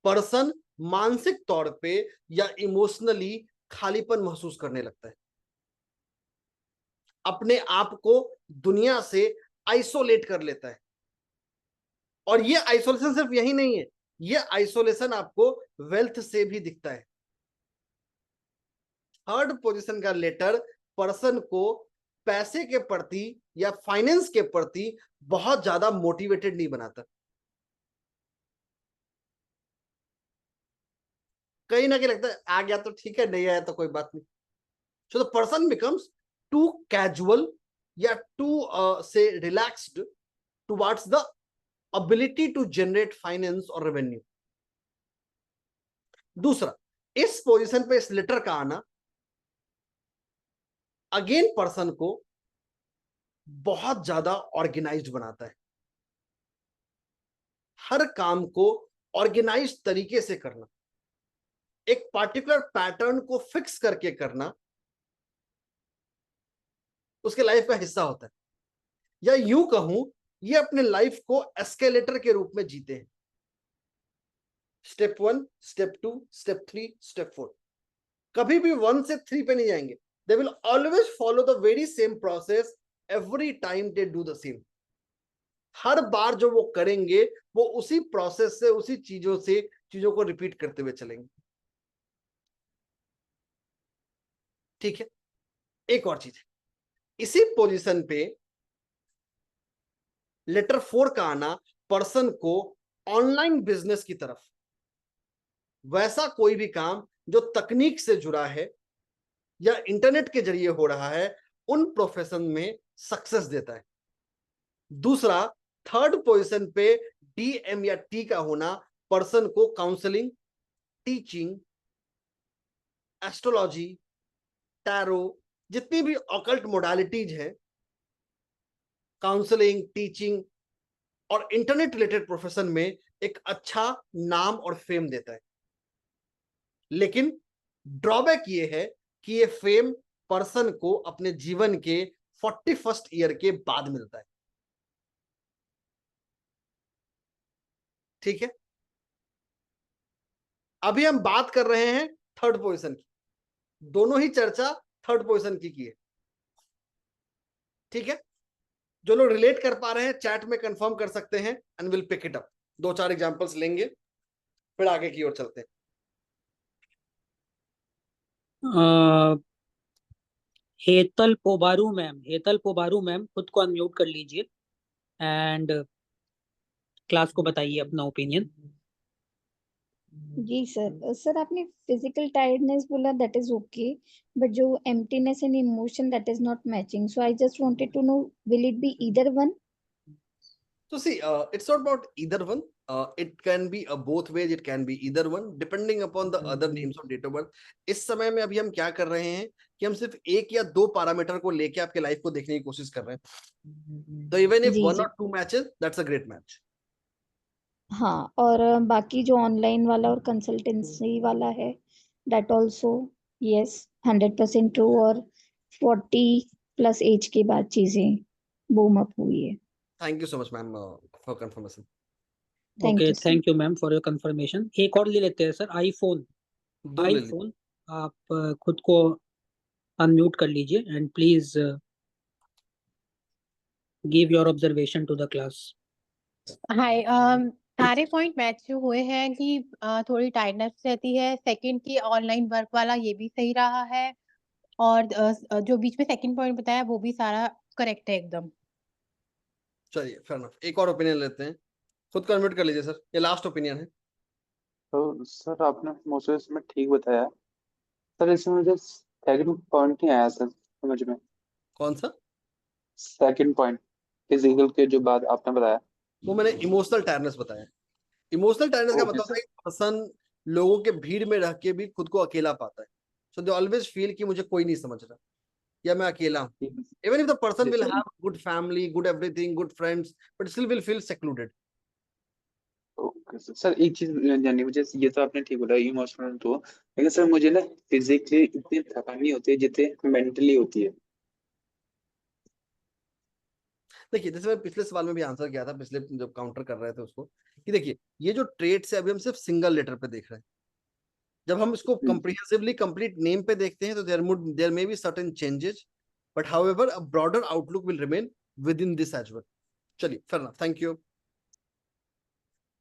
पर्सन मानसिक तौर पे या इमोशनली खालीपन महसूस करने लगता है, अपने आप को दुनिया से आइसोलेट कर लेता है। और ये आइसोलेशन सिर्फ यही नहीं है, ये आइसोलेशन आपको वेल्थ से भी दिखता है। थर्ड पोजीशन का लेटर पर्सन को पैसे के प्रति या फाइनेंस के प्रति बहुत ज्यादा मोटिवेटेड नहीं बनाता। कहीं ना कहीं लगता है आ गया तो ठीक है, नहीं आया तो कोई बात नहीं. So the person becomes too casual या too say relaxed towards the ability to generate finance or revenue. दूसरा, इस पोजीशन पे इस लेटर का आना अगेन पर्सन को बहुत ज्यादा ऑर्गेनाइज्ड बनाता है. हर काम को ऑर्गेनाइज्ड तरीके से करना, एक पार्टिकुलर पैटर्न को फिक्स करके करना उसके लाइफ का हिस्सा होता है. या यूं कहूं, ये अपने लाइफ को एस्केलेटर के रूप में जीते हैं. Step 1, step 2, step 3, step 4. कभी भी 1 से 3 पे नहीं जाएंगे. They will always follow the very same process every time they do the same. हर बार जो वो करेंगे वो उसी प्रोसेस से, उसी चीजों को रिपीट करते हुए चलेंगे. ठीक है. एक और चीज है, इसी पोजीशन पे लेटर 4 का आना पर्सन को ऑनलाइन बिजनेस की तरफ, वैसा कोई भी काम जो तकनीक से जुड़ा है या इंटरनेट के जरिए हो रहा है, उन प्रोफेशन में सक्सेस देता है. दूसरा, थर्ड पोजीशन पे DM या T का होना पर्सन को काउंसलिंग, टीचिंग, एस्ट्रोलॉजी, टैरो, जितनी भी ऑकल्ट मोडालिटीज है, काउंसलिंग, टीचिंग और इंटरनेट रिलेटेड प्रोफेशन में एक अच्छा नाम और फेम देता है. लेकिन ड्रॉबैक ये है कि ये फेम पर्सन को अपने जीवन के 41st ईयर के बाद मिलता है. ठीक है. अभी हम बात कर रहे हैं थर्ड पोजीशन की. दोनों ही चर्चा थर्ड पोजीशन की है. ठीक है. जो लोग रिलेट कर पा रहे हैं चैट में कंफर्म कर सकते हैं and will pick it up. 2-4 examples लेंगे, फिर आगे की ओर चलते हैं. हेतल पोबारू मैम खुद को अनम्यूट कर लीजिए एंड क्लास को बताइए अपना ओपिनियन. जी सर. सर आपने फिजिकल टायर्डनेस बोला, दैट इज ओके, बट जो emptiness and emotion that is not matching. So I just wanted to know, will it be either one? So see, it's not about either one. It can be both ways. It can be either one, depending upon the other names of date of birth. इस समय में अभी हम क्या कर रहे हैं कि हम सिर्फ 1 या 2 पैरामीटर को लेके आपके लाइफ को देखने की कोशिश कर रहे हैं. तो even if 1 or 2 matches, that's a great match. हाँ, और बाकी जो ऑनलाइन वाला और कंसल्टेंसी वाला है, दैट ऑल्सो यस 100% ट्रू. और 40+ एज के बाद चीजें बूम अप हुई है. Thank you so much ma'am for confirmation. Okay, thank you ma'am for your confirmation. एक और ले लेते हैं सर. आईफोन आप खुद को अनम्यूट कर लीजिए and please give your observation to the class. Hi. सारे पॉइंट मैच हुए हैं कि थोड़ी टाइटनेस रहती है. सेकंड की ऑनलाइन वर्क वाला ये भी सही रहा है, और जो बीच में सेकंड पॉइंट बताया वो भी सारा करेक्ट है एकदम. चलिए फेयर एनफ. एक और ओपिनियन लेते हैं. खुद को अनम्यूट कर लीजिए सर, ये लास्ट ओपिनियन है. तो सर आपने मोस्टली इसमें ठीक बताया सर. इसमें मुझे सेकंड पॉइंट नहीं आया सर समझ में. कौन सा सेकंड पॉइंट फिजिकल के जो बात आपने बताया, वो मैंने इमोशनल टायर्डनेस बताया. इमोशनल टायर्डनेस का मतलब है पर्सन लोगों के भीड़ में रह के भी खुद को अकेला पाता है. सो दे ऑलवेज फील कि मुझे कोई नहीं समझ रहा या मैं अकेला हूं. Even if the person will have good family, good everything, good friends, but still will feel secluded. Okay sir. एक चीज जाननी मुझे, ये तो आपने ठीक बोला इमोशनल तो, लेकिन सर मुझे ना फिजिकली इतनी थकान नहीं होती है जितनी मेंटली होती है. देखिए, जैसे मैं पिछले सवाल में भी आंसर किया था, पिछले जब काउंटर कर रहे थे उसको, कि देखिए ये जो ट्रेड्स है अभी हम सिर्फ सिंगल लेटर पे देख रहे हैं. जब हम इसको कंप्रिहेंसिवली कंप्लीट नेम पे देखते हैं तो there may be certain changes, but however a broader outlook will remain within this as well. चलिए फेयर एनफ, थैंक यू.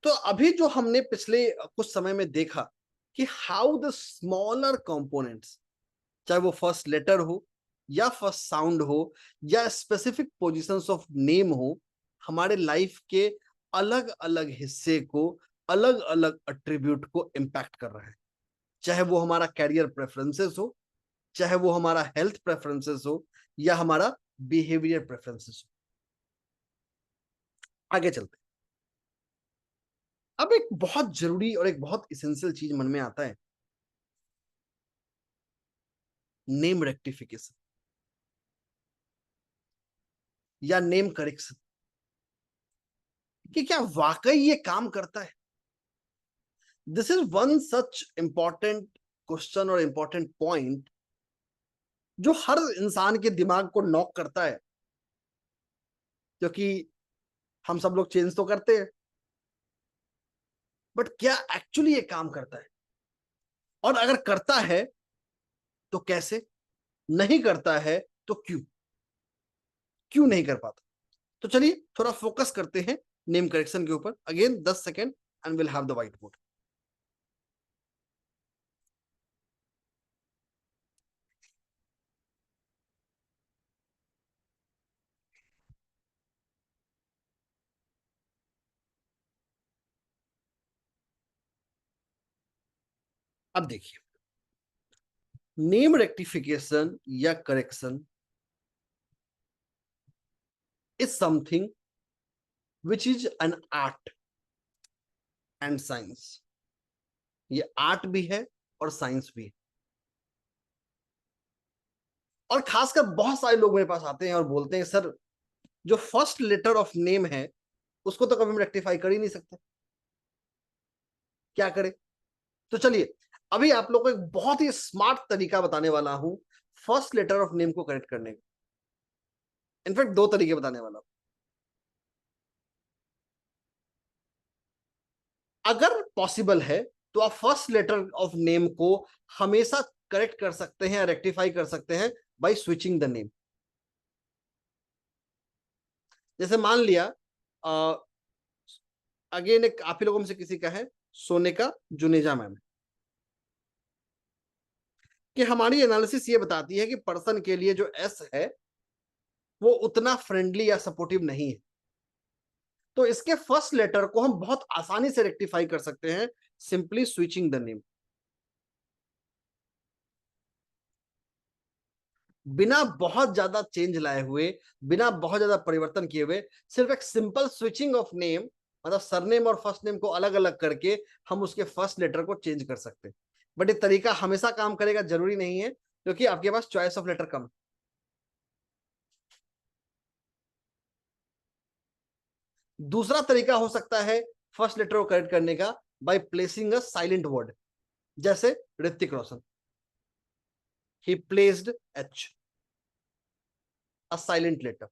तो अभी जो हमने पिछले कुछ समय में देखा कि हाउ द स्मॉलर कंपोनेंट्स, चाहे वो फर्स्ट लेटर हो या फर्स्ट साउंड हो या स्पेसिफिक पोजीशंस ऑफ नेम हो, हमारे लाइफ के अलग अलग हिस्से को, अलग अलग एट्रीब्यूट को इम्पैक्ट कर रहा है. चाहे वो हमारा कैरियर प्रेफरेंसेस हो, चाहे वो हमारा हेल्थ प्रेफरेंसेस हो, या हमारा बिहेवियर प्रेफरेंसेस हो। आगे चलते हैं। अब एक बहुत जरूरी और एक बहुत इसेंशियल चीज मन में आता है, नेम रेक्टिफिकेशन या नेम करेक्शन, कि क्या वाकई ये काम करता है। This is one such important question और इंपॉर्टेंट पॉइंट जो हर इंसान के दिमाग को नॉक करता है, क्योंकि हम सब लोग चेंज तो करते हैं, बट क्या एक्चुअली ये काम करता है, और अगर करता है तो कैसे, नहीं करता है तो क्यों नहीं कर पाता। तो चलिए थोड़ा फोकस करते हैं नेम करेक्शन के ऊपर। Again 10 second and will have the white board. अब देखिए, नेम रेक्टिफिकेशन या correction is something which is an art and science. ये आर्ट भी है और साइंस भी है। और खासकर बहुत सारे लोग मेरे पास आते हैं और बोलते हैं सर जो फर्स्ट लेटर ऑफ नेम है उसको तो कभी हम रेक्टिफाई कर ही नहीं सकते, क्या करें। तो चलिए अभी आप लोग को एक बहुत ही स्मार्ट तरीका बताने वाला हूं फर्स्ट लेटर ऑफ नेम को करेक्ट करने का। इनफैक्ट 2 तरीके बताने वाला हूं। अगर पॉसिबल है तो आप फर्स्ट लेटर ऑफ नेम को हमेशा करेक्ट कर सकते हैं, रेक्टिफाई कर सकते हैं बाय स्विचिंग द नेम। जैसे मान लिया अगेन एक आप ही लोगों में से किसी का है सोनिका जुनेजा मैम, कि हमारी एनालिसिस ये बताती है कि पर्सन के लिए जो एस है वो उतना फ्रेंडली या सपोर्टिव नहीं है। तो इसके फर्स्ट लेटर को हम बहुत आसानी से रेक्टिफाई कर सकते हैं सिंपली स्विचिंग द नेम। बिना बहुत ज्यादा चेंज लाए हुए, बिना बहुत ज्यादा परिवर्तन किए हुए, सिर्फ एक सिंपल स्विचिंग ऑफ नेम, मतलब सरनेम और फर्स्ट नेम को अलग अलग करके हम उसके फर्स्ट लेटर को चेंज कर सकते हैं। बट ये तरीका हमेशा काम करेगा जरूरी नहीं है, क्योंकि आपके पास चॉइस ऑफ लेटर कम है। दूसरा तरीका हो सकता है फर्स्ट लेटर को करेक्ट करने का by placing a silent word, जैसे Hrithik Roshan, he placed H, a silent letter.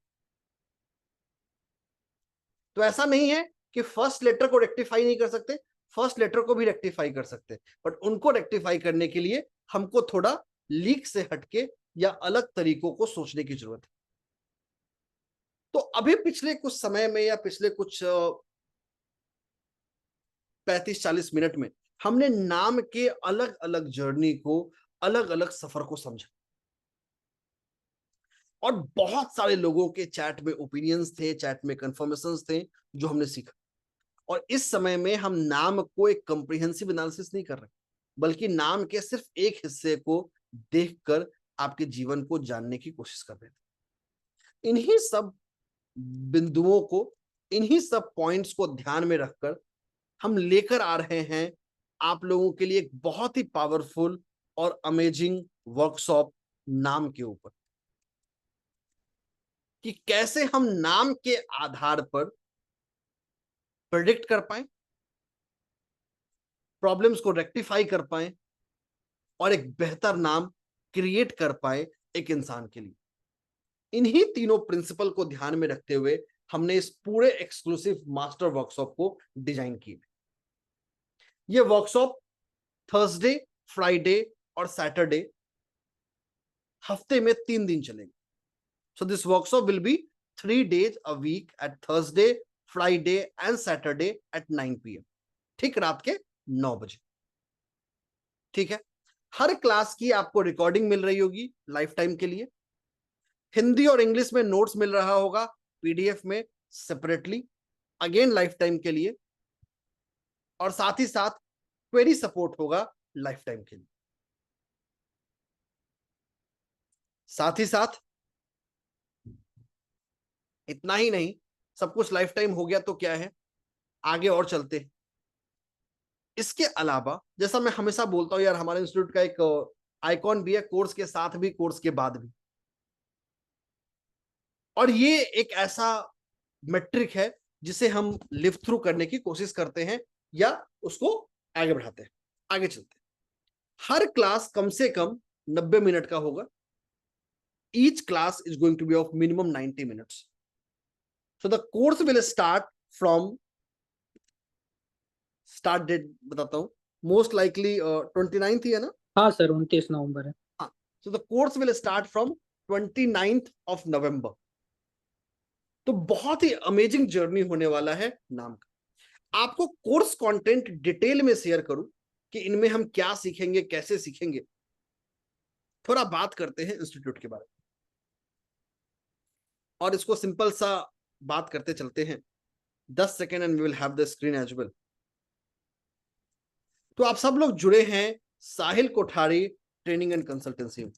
तो ऐसा नहीं है कि फर्स्ट लेटर को रेक्टिफाई नहीं कर सकते, फर्स्ट लेटर को भी रेक्टिफाई कर सकते, बट उनको रेक्टिफाई करने के लिए हमको थोड़ा लीक से हटके या अलग तरीकों को सोचने की जरूरत है। तो अभी पिछले कुछ समय में या पिछले कुछ 35-40 मिनट में हमने नाम के अलग अलग जर्नी को, अलग अलग सफर को समझा, और बहुत सारे लोगों के चैट में ओपिनियंस थे, चैट में कंफर्मेशंस थे जो हमने सीखा। और इस समय में हम नाम को एक कॉम्प्रिहेंसिव एनालिसिस नहीं कर रहे, बल्कि नाम के सिर्फ एक हिस्से को देखकर आपके जीवन को जानने की कोशिश कर रहे थे। इन्हीं सब बिंदुओं को, इन्हीं सब पॉइंट्स को ध्यान में रखकर हम लेकर आ रहे हैं आप लोगों के लिए एक बहुत ही पावरफुल और अमेजिंग वर्कशॉप नाम के ऊपर, कि कैसे हम नाम के आधार पर प्रेडिक्ट कर पाए, प्रॉब्लम्स को रेक्टिफाई कर पाए, और एक बेहतर नाम क्रिएट कर पाए एक इंसान के लिए। इन्हीं तीनों प्रिंसिपल को ध्यान में रखते हुए हमने इस पूरे एक्सक्लूसिव मास्टर वर्कशॉप को डिजाइन किया। यह वर्कशॉप थर्सडे, फ्राइडे और सैटरडे हफ्ते में 3 दिन चलेगा। So this workshop will be 3 days a week at Thursday, Friday and Saturday at 9 PM, ठीक रात के 9 बजे। ठीक है, हर क्लास की आपको रिकॉर्डिंग मिल रही होगी लाइफ टाइम के लिए। हिंदी और इंग्लिश में नोट्स मिल रहा होगा पीडीएफ में सेपरेटली, अगेन लाइफ टाइम के लिए। और साथ ही साथ क्वेरी सपोर्ट होगा लाइफ टाइम के लिए। साथ ही साथ इतना ही नहीं, सब कुछ लाइफ टाइम हो गया तो क्या है, आगे और चलते हैं। इसके अलावा जैसा मैं हमेशा बोलता हूं यार, हमारे इंस्टीट्यूट का एक आइकॉन भी है, कोर्स के साथ भी कोर्स के बाद भी। और ये एक ऐसा मेट्रिक है जिसे हम लिव थ्रू करने की कोशिश करते हैं या उसको आगे बढ़ाते हैं, आगे चलते हैं। हर क्लास कम से कम 90 मिनट का होगा। Each class is going to be of minimum 90 minutes. So the course will start from, start date बताता हूं, मोस्ट लाइकली 29th ही है ना? हाँ सर, 29 नवंबर है। हाँ, सो the course will start from 29th of November। तो बहुत ही अमेजिंग जर्नी होने वाला है नाम का। आपको कोर्स कंटेंट डिटेल में शेयर करूं कि इनमें हम क्या सीखेंगे, कैसे सीखेंगे। थोड़ा बात करते हैं इंस्टीट्यूट के बारे में, और इसको सिंपल सा बात करते चलते हैं। 10 second and we will have the screen as well. तो आप सब लोग जुड़े हैं Sahil Kothari training and consultancy में।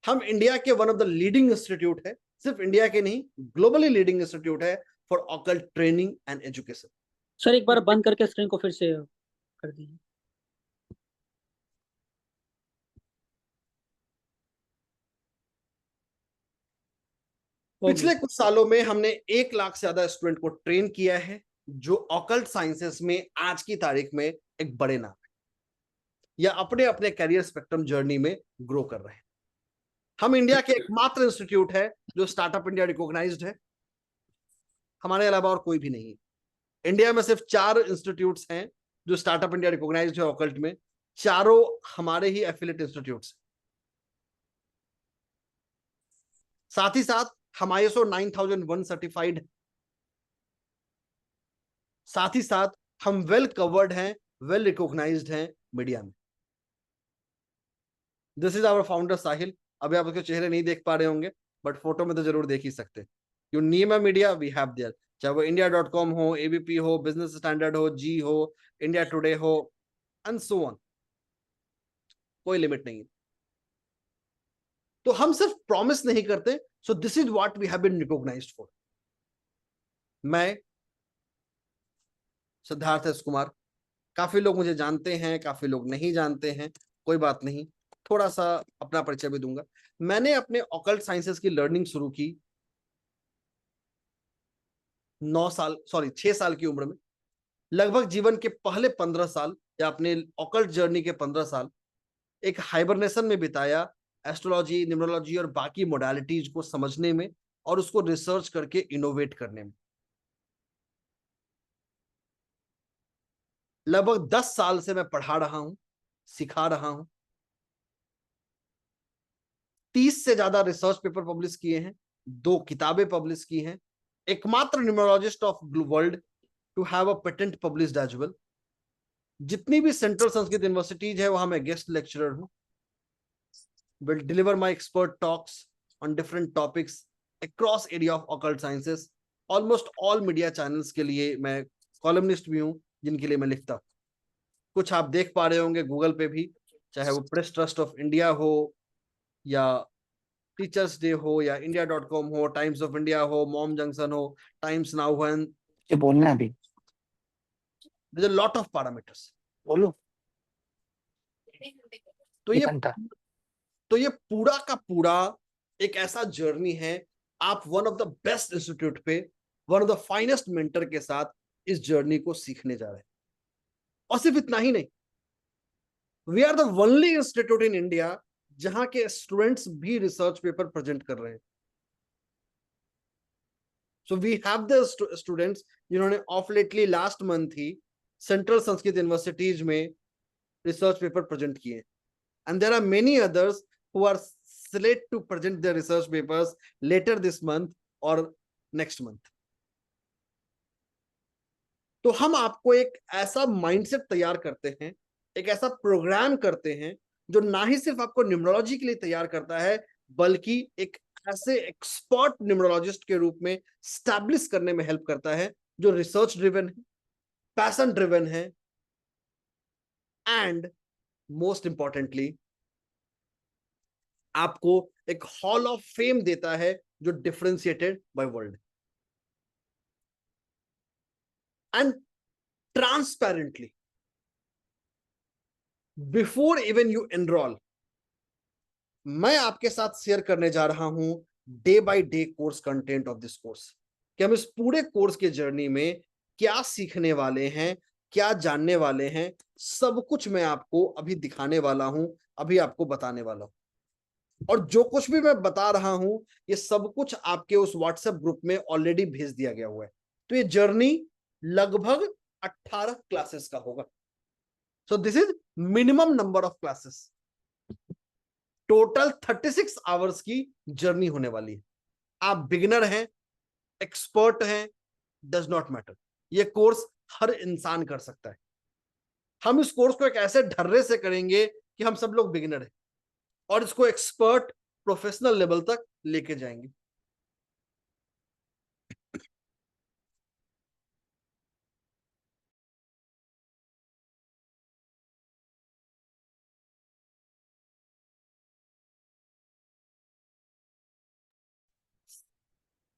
हम इंडिया के one of the leading institute है, सिर्फ इंडिया के नहीं, ग्लोबली लीडिंग इंस्टीट्यूट है for occult training and education. Sir एक बार बंद करके स्क्रीन को फिर से कर दीजिए। पिछले कुछ सालों में हमने 1 लाख से ज्यादा स्टूडेंट को ट्रेन किया है, जो ऑकल्ट साइंसेस में आज की तारीख में एक बड़े नाम है या अपने अपने करियर स्पेक्ट्रम जर्नी में ग्रो कर रहे हैं। हम इंडिया के एकमात्र इंस्टीट्यूट है जो स्टार्टअप इंडिया रिकॉग्नाइज्ड है, हमारे अलावा और कोई भी नहीं है। इंडिया में सिर्फ 4 इंस्टीट्यूट्स हैं जो स्टार्टअप इंडिया रिकॉग्नाइज्ड है ऑकल्ट में, चारों हमारे ही एफिलिएट इंस्टीट्यूट्स। साथ ही साथ हम ISO 9001 सर्टिफाइड है। साथ ही साथ हम वेल कवर्ड हैं, वेल रिकॉग्नाइज्ड हैं मीडिया में। दिस इज आवर फाउंडर साहिल। अभी आप उसके चेहरे नहीं देख पा रहे होंगे, बट फोटो में तो जरूर देख ही सकते। You name a media we have there, चाहे वो India.com हो, ABP हो, बिजनेस स्टैंडर्ड हो, जी हो, इंडिया टुडे हो, एंड सो ऑन, कोई लिमिट नहीं है। तो हम सिर्फ प्रॉमिस नहीं करते, so this is what we have been recognised for. मैं सिद्धार्थ एस कुमार, काफी लोग मुझे जानते हैं, काफी लोग नहीं जानते हैं, कोई बात नहीं, थोड़ा सा अपना परिचय भी दूंगा। मैंने अपने ऑकल्ट साइंसेस की लर्निंग शुरू की 6 साल की उम्र में। लगभग जीवन के पहले 15 साल या अपने ऑकल्ट जर्नी के 15 साल एक हाइबरनेशन में बिताया, एस्ट्रोलॉजी, न्यूमरोलॉजी और बाकी मोडालिटीज को समझने में और उसको रिसर्च करके इनोवेट करने में। लगभग 10 साल से मैं पढ़ा रहा हूं, सिखा रहा हूं। 30 से ज्यादा रिसर्च पेपर पब्लिश किए हैं, 2 किताबें पब्लिश की हैं, एकमात्र numerologist of world to have a patent published as well. जितनी भी सेंट्रल संस्कृत यूनिवर्सिटीज है वहां मैं गेस्ट लेक्चरर हूं। Will deliver my expert talks on different topics across area of occult sciences. Almost all media channels के लिए मैं columnist भी हूं, जिनके लिए मैं लिखता हूं। कुछ आप देख पा रहे होंगे गूगल पे भी, चाहे वो प्रेस ट्रस्ट ऑफ इंडिया हो या टीचर्स डे हो या India.com हो, टाइम्स ऑफ इंडिया हो, मॉम जंक्शन हो, टाइम्स नाउ हो, ये बोलना है अभी। There's a lot of parameters। बोलो। तो ये पूरा का पूरा एक ऐसा जर्नी है। आप one of the best institute पे, one of the finest mentor के साथ इस जर्नी को सीखने जा रहे हैं। और सिर्फ इतना ही नहीं, we are the only institute in India जहां के स्टूडेंट्स भी रिसर्च पेपर प्रेजेंट कर रहे हैं। So we have the students जिन्होंने ऑफ लेटली लास्ट मंथ ही सेंट्रल संस्कृत यूनिवर्सिटीज में रिसर्च पेपर प्रेजेंट किए, and there are many others who are slate to present their research papers later this month और next month. तो हम आपको एक ऐसा माइंडसेट तैयार करते हैं, एक ऐसा प्रोग्राम करते हैं जो ना ही सिर्फ आपको न्यूमरोलॉजी के लिए तैयार करता है, बल्कि एक ऐसे एक्सपर्ट न्यूमरोलॉजिस्ट के रूप में स्टैब्लिश करने में हेल्प करता है जो रिसर्च ड्रिवन है, पैशन ड्रिवन है, एंड मोस्ट इंपॉर्टेंटली आपको एक हॉल ऑफ फेम देता है जो differentiated by world and transparently before even you enrol मैं आपके साथ शेयर करने जा रहा हूं day by day course content of this course कि हम इस पूरे कोर्स के जर्नी में क्या सीखने वाले हैं, क्या जानने वाले हैं, सब कुछ मैं आपको अभी दिखाने वाला हूं, अभी आपको बताने वाला हूं। और जो कुछ भी मैं बता रहा हूं ये सब कुछ आपके उस व्हाट्सएप ग्रुप में ऑलरेडी भेज दिया गया हुआ है। तो ये जर्नी लगभग 18 क्लासेस का होगा। सो this is minimum number of classes. Total 36 hours की जर्नी होने वाली है। आप बिगिनर हैं, एक्सपर्ट हैं, डज नॉट मैटर, ये कोर्स हर इंसान कर सकता है। हम इस कोर्स को एक ऐसे ढर्रे से करेंगे कि हम सब लोग बिगिनर हैं और इसको एक्सपर्ट प्रोफेशनल लेवल तक लेके जाएंगे।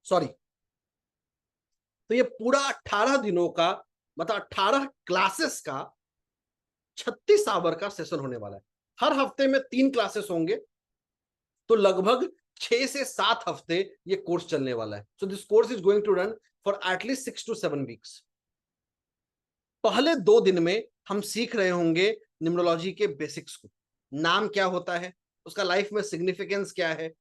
सॉरी, तो ये पूरा 18 दिनों का मतलब 18 क्लासेस का 36 आवर का सेशन होने वाला है। हर हफ्ते में 3 क्लासेस होंगे, तो लगभग 6 से 7 हफ्ते ये कोर्स चलने वाला है। So this course is going to run for at least 6 to 7 weeks. पहले 2 दिन में हम सीख रहे होंगे न्यूमरोलॉजी के बेसिक्स को। नाम क्या होता है, उसका लाइफ में सिग्निफिकेंस क्या है,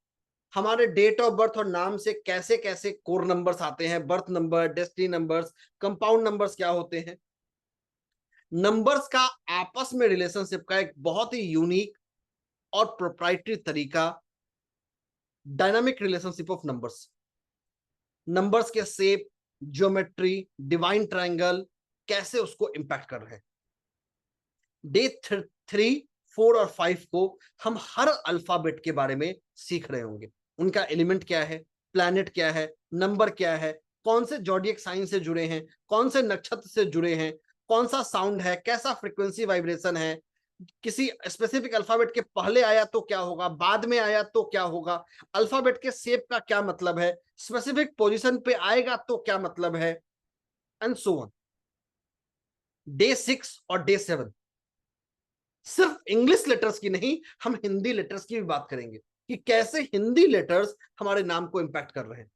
हमारे डेट ऑफ बर्थ और नाम से कैसे कैसे कोर नंबर्स आते हैं, birth number, destiny numbers, compound numbers क्या होते हैं, नंबर्स का आपस में रिलेशनशिप का एक बहुत ही यूनिक और प्रोप्राइटरी तरीका, dynamic relationship of numbers, numbers के शेप, ज्योमेट्री, डिवाइन ट्रायंगल कैसे उसको इंपैक्ट कर रहे हैं। डे 3, 4 और 5 को हम हर अल्फाबेट के बारे में सीख रहे होंगे। उनका एलिमेंट क्या है, प्लैनेट क्या है, नंबर क्या है, कौन से जॉडियक साइन से जुड़े हैं, कौन से नक्षत्र से जुड़े हैं, कौन सा साउंड है, कैसा फ्रीक्वेंसी वाइब्रेशन है, किसी स्पेसिफिक अल्फाबेट के पहले आया तो क्या होगा, बाद में आया तो क्या होगा, अल्फाबेट के शेप का क्या मतलब है, स्पेसिफिक पोजीशन पे आएगा तो क्या मतलब है, एंड सो ऑन। डे 6 और डे 7 सिर्फ इंग्लिश लेटर्स की नहीं, हम हिंदी लेटर्स की भी बात करेंगे कि कैसे हिंदी लेटर्स हमारे नाम को इंपैक्ट कर रहे हैं।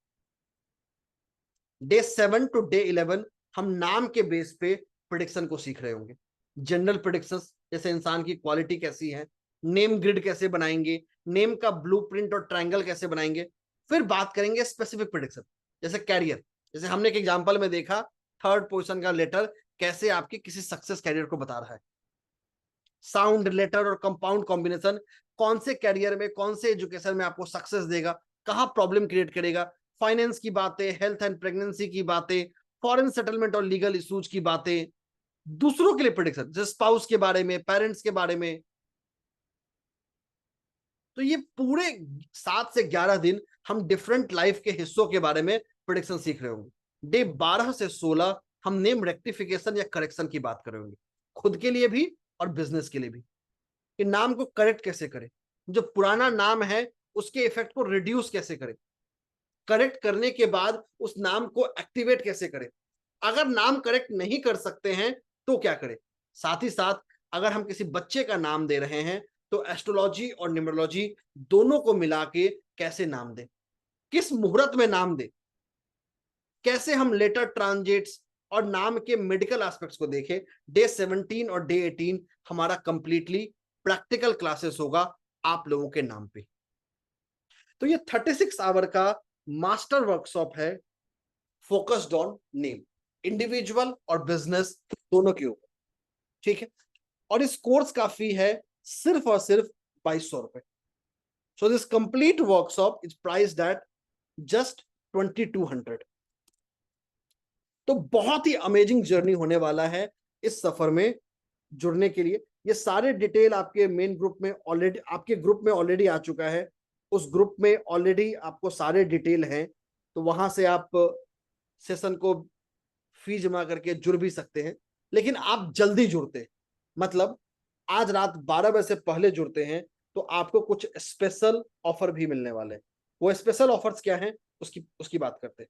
डे 7 to डे 11 हम नाम के बेस पे प्रेडिक्शन को सीख रहे होंगे। जनरल प्रेडिक्शंस, जैसे इंसान की क्वालिटी कैसी है, नेम ग्रिड कैसे बनाएंगे, नेम का ब्लूप्रिंट और ट्रायंगल कैसे बनाएंगे। फिर बात करेंगे स्पेसिफिक प्रेडिक्शन, जैसे कैरियर, जैसे हमने एक एग्जांपल में देखा 3rd पोजीशन का लेटर कैसे आपके किसी सक्सेस कैरियर को बता रहा है। साउंड, लेटर और कंपाउंड कॉम्बिनेशन कौन से कैरियर में, कौन से एजुकेशन में आपको सक्सेस देगा, कहां प्रॉब्लम क्रिएट करेगा। फाइनेंस की बातें, हेल्थ एंड प्रेगनेंसी की बातें, फॉरेन सेटलमेंट और लीगल इश्यूज की बातें, दूसरों के लिए प्रेडिक्शन, जैसे स्पाउस के बारे में, पेरेंट्स के बारे में। तो ये पूरे 7 से 11 दिन हम डिफरेंट लाइफ के हिस्सों के बारे में प्रेडिक्शन सीख रहे होंगे। डे 12 से 16 हम नेम रेक्टिफिकेशन या करेक्शन की बात कर रहे होंगे, खुद के लिए भी और बिजनेस के लिए भी, कि नाम को करेक्ट कैसे करें, जो पुराना नाम है उसके इफेक्ट को रिड्यूस कैसे करें, करेक्ट करने के बाद उस नाम को एक्टिवेट कैसे करें, अगर नाम करेक्ट नहीं कर सकते हैं तो क्या करें। साथ ही साथ अगर हम किसी बच्चे का नाम दे रहे हैं तो एस्ट्रोलॉजी और न्यूमरोलॉजी दोनों को मिला के कैसे नाम दें, किस मुहूर्त में नाम दें, कैसे हम लेटर ट्रांजिट्स और नाम के मेडिकल एस्पेक्ट्स को देखें। डे 17 और डे 18 हमारा कंप्लीटली प्रैक्टिकल क्लासेस होगा आप लोगों के नाम पे। तो ये 36 आवर का मास्टर वर्कशॉप है फोकस्ड ऑन नेम, इंडिविजुअल और बिजनेस दोनों के ऊपर, ठीक है। और इस कोर्स का फी है सिर्फ और सिर्फ 2200 रुपए। So this complete workshop is priced eight just 2200। तो बहुत ही अमेजिंग जर्नी होने वाला है इस सफर में जुड़ने के लिए। ये सारे डिटेल आपके मेन ग्रुप में ऑलरेडी, आपके ग्रुप में ऑलरेडी आ चुका है। उस ग्रुप में ऑलरेडी आपको सारे डिटेल हैं, तो वहां से आप सेशन को फी जमा करके जुड़ भी सकते हैं। लेकिन आप जल्दी जुड़ते, मतलब आज रात 12 बजे से पहले जुड़ते हैं तो आपको कुछ स्पेशल ऑफर भी मिलने वाले हैं। वो स्पेशल ऑफर्स क्या हैं उसकी बात करते हैं।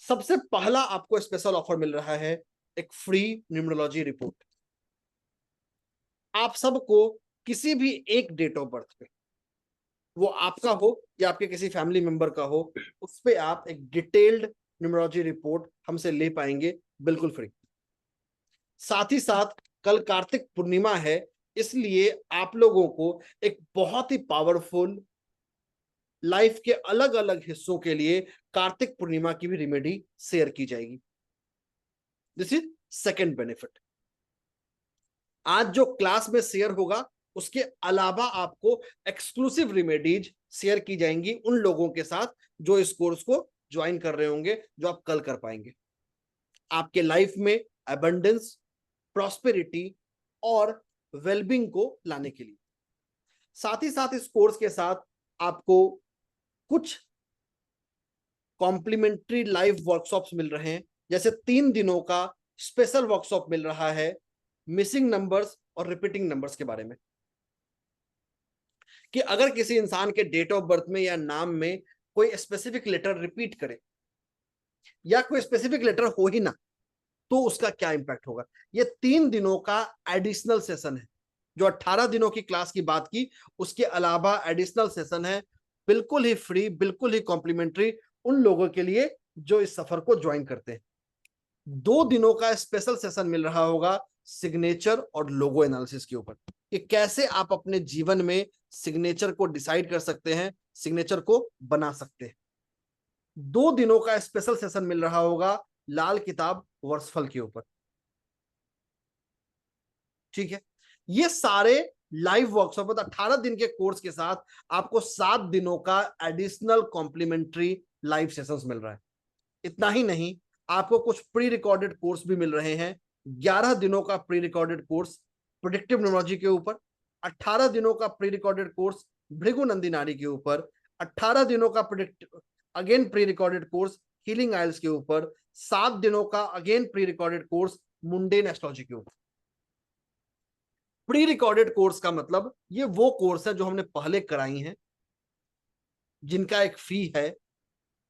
सबसे पहला आपको स्पेशल ऑफर मिल रहा है एक फ्री न्यूमरोलॉजी रिपोर्ट। आप सबको किसी भी एक डेट ऑफ बर्थ पे, वो आपका हो या आपके किसी फैमिली मेंबर का हो, उस पे आप एक डिटेल्ड न्यूमरोलॉजी रिपोर्ट हमसे ले पाएंगे बिल्कुल फ्री। साथ ही साथ कल कार्तिक पूर्णिमा है, इसलिए आप लोगों को एक बहुत ही पावरफुल लाइफ के अलग अलग हिस्सों के लिए कार्तिक पूर्णिमा की भी रेमेडी शेयर की जाएगी। This is second benefit. आज जो क्लास में शेयर होगा उसके अलावा आपको एक्सक्लूसिव रेमेडीज शेयर की जाएंगी उन लोगों के साथ जो इस कोर्स को ज्वाइन कर रहे होंगे, जो आप कल कर पाएंगे। आपके लाइफ में अबंडेंस, प्रॉस्पेरिटी और वेलबींग को लाने के लिए। साथ ही साथ इस कोर्स के साथ आपको कुछ कॉम्प्लीमेंट्री लाइव वर्कशॉप्स मिल रहे हैं, जैसे 3 दिनों का स्पेशल वर्कशॉप मिल रहा है मिसिंग नंबर्स और रिपीटिंग नंबर्स के बारे में, कि अगर किसी इंसान के डेट ऑफ बर्थ में या नाम में कोई स्पेसिफिक लेटर रिपीट करे या कोई स्पेसिफिक लेटर हो ही ना, तो उसका क्या इंपैक्ट होगा। ये 3 दिनों का एडिशनल सेशन है। जो 18 दिनों की क्लास की बात की, उसके अलावा एडिशनल सेशन है, बिल्कुल ही फ्री, बिल्कुल ही कॉम्प्लीमेंट्री उन लोगों के लिए जो इस सफर को ज्वाइन करते हैं। 2 दिनों का स्पेशल सेशन मिल रहा होगा सिग्नेचर और लोगो एनालिसिस के ऊपर, कि कैसे आप अपने जीवन में सिग्नेचर को डिसाइड कर सकते हैं, सिग्नेचर को बना सकते हैं। 2 दिनों का स्पेशल सेशन मिल रहा होगा लाल किताब वर्षफल के ऊपर। ठीक है, ये सारे लाइव वर्कशॉप 18 दिन के कोर्स के साथ आपको 7 दिनों का एडिशनल कॉम्प्लीमेंट्री लाइव सेशंस मिल रहा है। इतना ही नहीं, आपको कुछ प्री रिकॉर्डेड कोर्स भी मिल रहे हैं। 11 दिनों का pre recorded course predictive numerology के ऊपर, 18 दिनों का pre recorded course Bhrigu Nandi Nadi के ऊपर, 18 दिनों का again pre recorded course healing oils के ऊपर, 7 दिनों का again pre recorded course mundane astrology के ऊपर। प्री रिकॉर्डेड कोर्स का मतलब ये वो कोर्स है जो हमने पहले कराई हैं, जिनका एक फी है।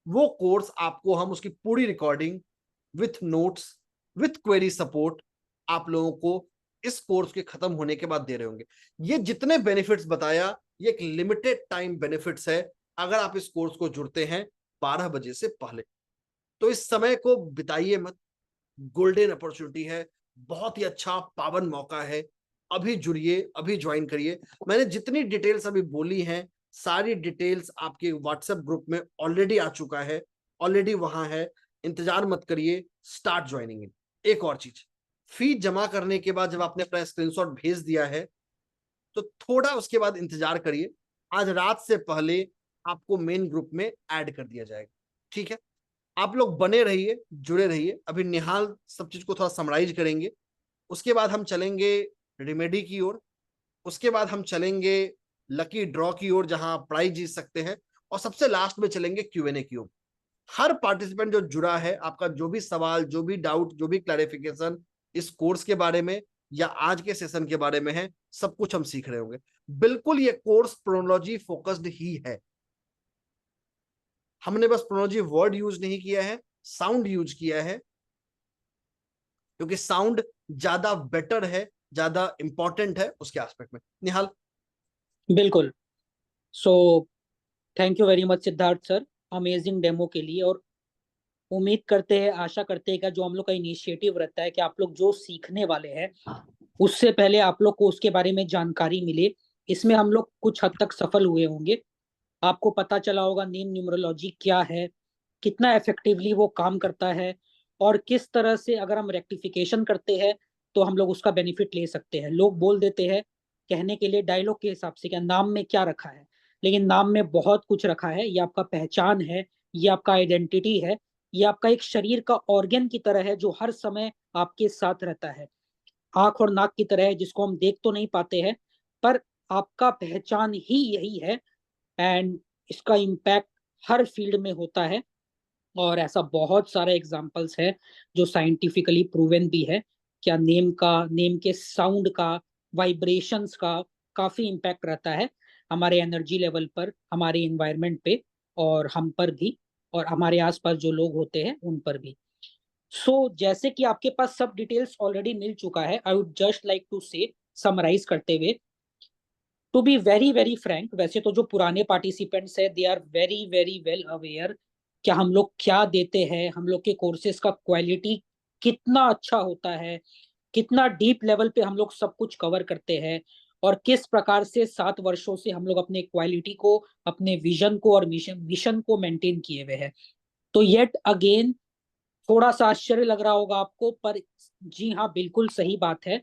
वो कोर्स आपको हम उसकी पूरी recording with notes, with query support आप लोगों को इस कोर्स के खत्म होने के बाद दे रहे होंगे। ये जितने बेनिफिट्स बताया, ये एक लिमिटेड टाइम बेनिफिट्स है। अगर आप इस कोर्स को जुड़ते हैं 12 बजे से पहले, तो इस समय को बिताइए मत। गोल्डन अपॉर्चुनिटी है, बहुत ही अच्छा पावन मौका है। अभी जुड़िए, अभी ज्वाइन करिए। मैंने जितनी डिटेल्स अभी बोली हैं, सारी डिटेल्स आपके व्हाट्सएप ग्रुप में ऑलरेडी आ चुका है, ऑलरेडी वहां है। इंतजार मत करिए, स्टार्ट ज्वाइनिंग इन। एक और चीज, फी जमा करने के बाद जब आपने अपना स्क्रीनशॉट भेज दिया है, तो थोड़ा उसके बाद इंतजार करिए। आज रात से पहले आपको मेन ग्रुप में ऐड कर दिया जाएगा। ठीक है, आप लोग बने रहिए, जुड़े रहिए। अभी निहाल सब चीज को थोड़ा समराइज करेंगे, उसके बाद हम चलेंगे रेमेडी की ओर, उसके बाद हम चलेंगे लकी ड्रॉ की ओर जहां आप प्राइज जीत सकते हैं, और सबसे लास्ट में चलेंगे Q&A की ओर। हर पार्टिसिपेंट जो जुड़ा है, आपका जो भी सवाल, जो भी डाउट, जो भी क्लैरिफिकेशन इस कोर्स के बारे में या आज के सेशन के बारे में है, सब कुछ हम सीख रहे होंगे। बिल्कुल ये कोर्स प्रोनोलॉजी फोकस्ड ही है। हमने बस प्रोनोलॉजी वर्ड यूज नहीं किया है, साउंड यूज किया है, क्योंकि साउंड ज्यादा बेटर है, ज्यादा इंपॉर्टेंट है उसके एस्पेक्ट में। निहाल। बिल्कुल। So thank you very much Siddharth sir, amazing demo के लिए। और उम्मीद करते हैं, आशा करते हैं कि जो हम लोग का इनिशिएटिव रहता है कि आप लोग जो सीखने वाले हैं उससे पहले आप लोग को उसके बारे में जानकारी मिले। इसमें हम लोग कुछ हद तक सफल हुए होंगे। आपको पता चला होगा नेम न्यूमरोलॉजी क्या है, कितना इफेक्टिवली वो काम करता है, और किस तरह से अगर हम रेक्टिफिकेशन करते हैं तो हम लोग उसका बेनिफिट ले सकते हैं। लोग बोल देते हैं कहने के लिए डायलॉग के हिसाब से, क्या नाम में क्या रखा है, लेकिन नाम में बहुत कुछ रखा है। ये आपका पहचान है, ये आपका आइडेंटिटी है, ये आपका एक शरीर का ऑर्गन की तरह है जो हर समय आपके साथ रहता है। आंख और नाक की तरह है जिसको हम देख तो नहीं पाते हैं, पर आपका पहचान ही यही है। एंड इसका इम्पैक्ट हर फील्ड में होता है, और ऐसा बहुत सारे एग्जाम्पल्स है जो साइंटिफिकली प्रूवन भी है क्या नेम के साउंड का, वाइब्रेशंस का काफी इम्पैक्ट रहता है हमारे एनर्जी लेवल पर, हमारे एनवायरनमेंट पे, और हम पर भी, और हमारे आसपास जो लोग होते हैं उन पर भी। जैसे कि आपके पास सब डिटेल्स ऑलरेडी मिल चुका है, I would just like to say summarise करते हुए, to be very very frank, वैसे तो जो पुराने पार्टिसिपेंट्स है they are very very well aware क्या हम लोग क्या देते हैं, हम लोग के कोर्सेज का क्वालिटी कितना अच्छा होता है, कितना डीप लेवल पे हम लोग सब कुछ कवर करते हैं, और किस प्रकार से 7 वर्षों से हम लोग अपने क्वालिटी को, अपने विजन को और मिशन को मेंटेन किए हुए हैं। तो येट अगेन थोड़ा सा आश्चर्य लग रहा होगा आपको, पर जी हाँ बिल्कुल सही बात है।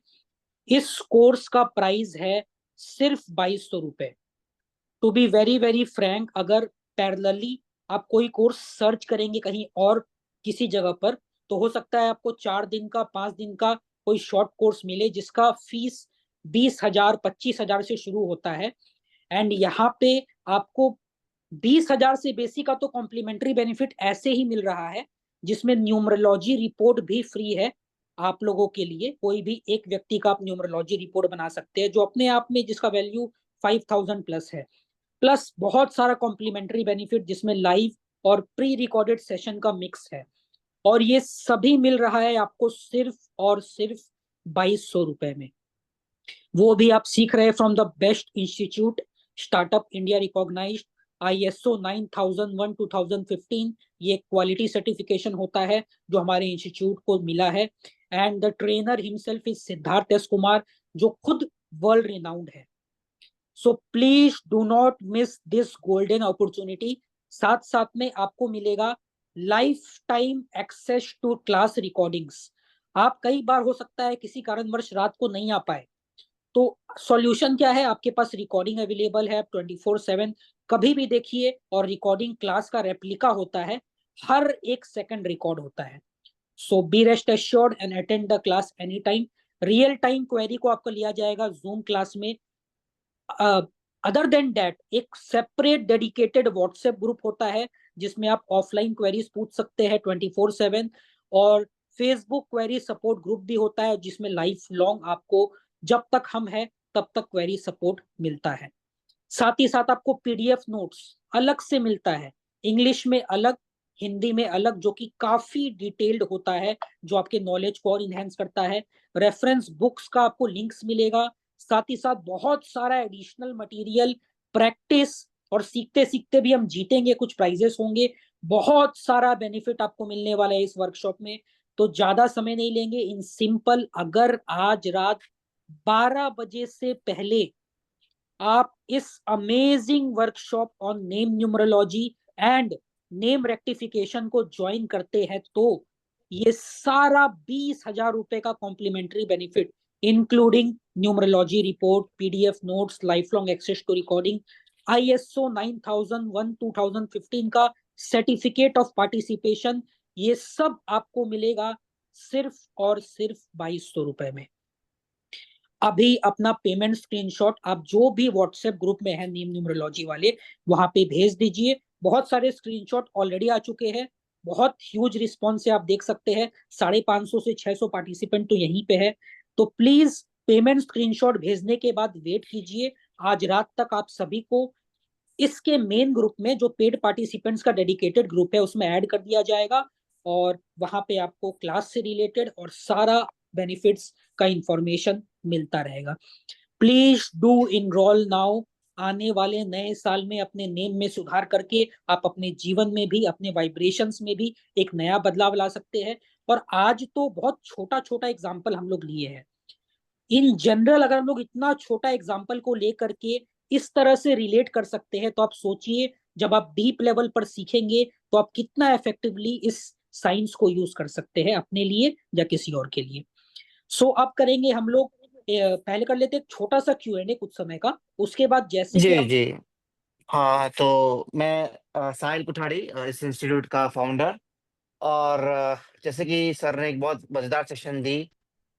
इस कोर्स का प्राइस है सिर्फ 2200 रुपए। To be very very frank, अगर पैरेलली आप कोई कोर्स सर्च करेंगे कहीं और किसी जगह पर, तो हो सकता है आपको 4 दिन का, 5 दिन का कोई शॉर्ट कोर्स मिले जिसका फीस 20,000 25,000 से शुरू होता है। एंड यहाँ पे आपको 20,000 से बेसी का तो कॉम्प्लीमेंट्री बेनिफिट ऐसे ही मिल रहा है, जिसमें न्यूमरोलॉजी रिपोर्ट भी फ्री है आप लोगों के लिए। कोई भी एक व्यक्ति का आप न्यूमरोलॉजी रिपोर्ट बना सकते हैं, जो अपने आप में जिसका वैल्यू 5,000 प्लस है, प्लस बहुत सारा कॉम्प्लीमेंट्री बेनिफिट जिसमें लाइव और प्री रिकॉर्डेड सेशन का मिक्स है। और ये सभी मिल रहा है आपको सिर्फ और सिर्फ 2200 रुपए में। वो भी आप सीख रहे हैं from the best institute, startup India recognised, ISO 9001 2015, ये क्वालिटी सर्टिफिकेशन होता है जो हमारे इंस्टीट्यूट को मिला है। And the trainer himself is Siddharth S Kumar, जो खुद वर्ल्ड रिनाउंड है। So please do not miss this golden opportunity. साथ साथ में आपको मिलेगा life time access to class recordings. आप कई बार हो सकता है किसी कारणवश रात को नहीं आ पाए, तो सॉल्यूशन क्या है, आपके पास रिकॉर्डिंग अवेलेबल है 24/7, कभी भी देखिए। और रिकॉर्डिंग क्लास का रेप्लिका होता है, हर एक सेकंड रिकॉर्ड होता है। So be rest assured and attend the class any time. Real time query को आपको लिया जाएगा जूम क्लास में। अदर देन दैट एक सेपरेट डेडिकेटेड व्हाट्सएप ग्रुप होता है जिसमें आप ऑफलाइन क्वेरीज पूछ सकते हैं 24/7, और फेसबुक क्वेरी सपोर्ट ग्रुप भी होता है जिसमें लाइफ लॉन्ग आपको जब तक हम हैं तब तक क्वेरी सपोर्ट मिलता है। साथ ही साथ आपको PDF नोट्स अलग से मिलता है, इंग्लिश में अलग, हिंदी में अलग, जो कि काफी डिटेल्ड होता है, जो आपके नॉलेज को और इनहेंस करता है। रेफरेंस बुक्स का आपको लिंक्स मिलेगा, साथ ही साथ बहुत सारा एडिशनल मटेरियल, प्रैक्टिस, और सीखते सीखते भी हम जीतेंगे, कुछ प्राइजेस होंगे, बहुत सारा बेनिफिट आपको मिलने वाला है इस वर्कशॉप में। तो ज्यादा समय नहीं लेंगे, इन सिंपल, अगर आज रात 12 बजे से पहले आप इस amazing workshop on name numerology and name rectification को ज्वाइन करते हैं, तो ये सारा 20,000 रुपए का complimentary benefit, including numerology report, PDF notes, life long access to recording, ISO 9001 2015 का सर्टिफिकेट ऑफ पार्टिसिपेशन, ये सब आपको मिलेगा सिर्फ और सिर्फ 2200 रुपए में। अभी अपना पेमेंट स्क्रीनशॉट आप जो भी व्हाट्सएप ग्रुप में है नेम न्यूमरोलॉजी वाले, वहां पे भेज दीजिए। बहुत सारे स्क्रीनशॉट ऑलरेडी आ चुके हैं, बहुत ह्यूज रिस्पॉन्स है, आप देख सकते हैं 550 से 600 पार्टिसिपेंट तो यहीं पे है। तो प्लीज पेमेंट स्क्रीनशॉट भेजने के बाद वेट कीजिए, आज रात तक आप सभी को इसके मेन ग्रुप में, जो पेड पार्टिसिपेंट्स का डेडिकेटेड ग्रुप है, उसमें ऐड कर दिया जाएगा, और वहां पे आपको क्लास से रिलेटेड और सारा बेनिफिट्स का इंफॉर्मेशन मिलता रहेगा। Please do enrol now. आने वाले नए साल में अपने नेम में सुधार करके आप अपने जीवन में भी, अपने वाइब्रेशंस में भी एक नया बदलाव ला सकते हैं। और आज तो बहुत छोटा छोटा एग्जाम्पल हम लोग लिए हैं, इन जनरल अगर हम लोग इतना छोटा एग्जाम्पल को लेकर के इस तरह से रिलेट कर सकते हैं, तो आप सोचिए जब आप डीप लेवल पर सीखेंगे तो आप कितना इफेक्टिवली इस साइंस को यूज कर सकते हैं अपने लिए या किसी और के लिए। सो अब करेंगे हम लोग, पहले कर लेते हैं छोटा सा Q&A कुछ समय का, उसके बाद जैसे कि जी जी हाँ, तो मैं साहिल कुठारी, इस इंस्टीट्यूट का फाउंडर, और जैसे कि सर ने एक बहुत मजेदार सेशन दी,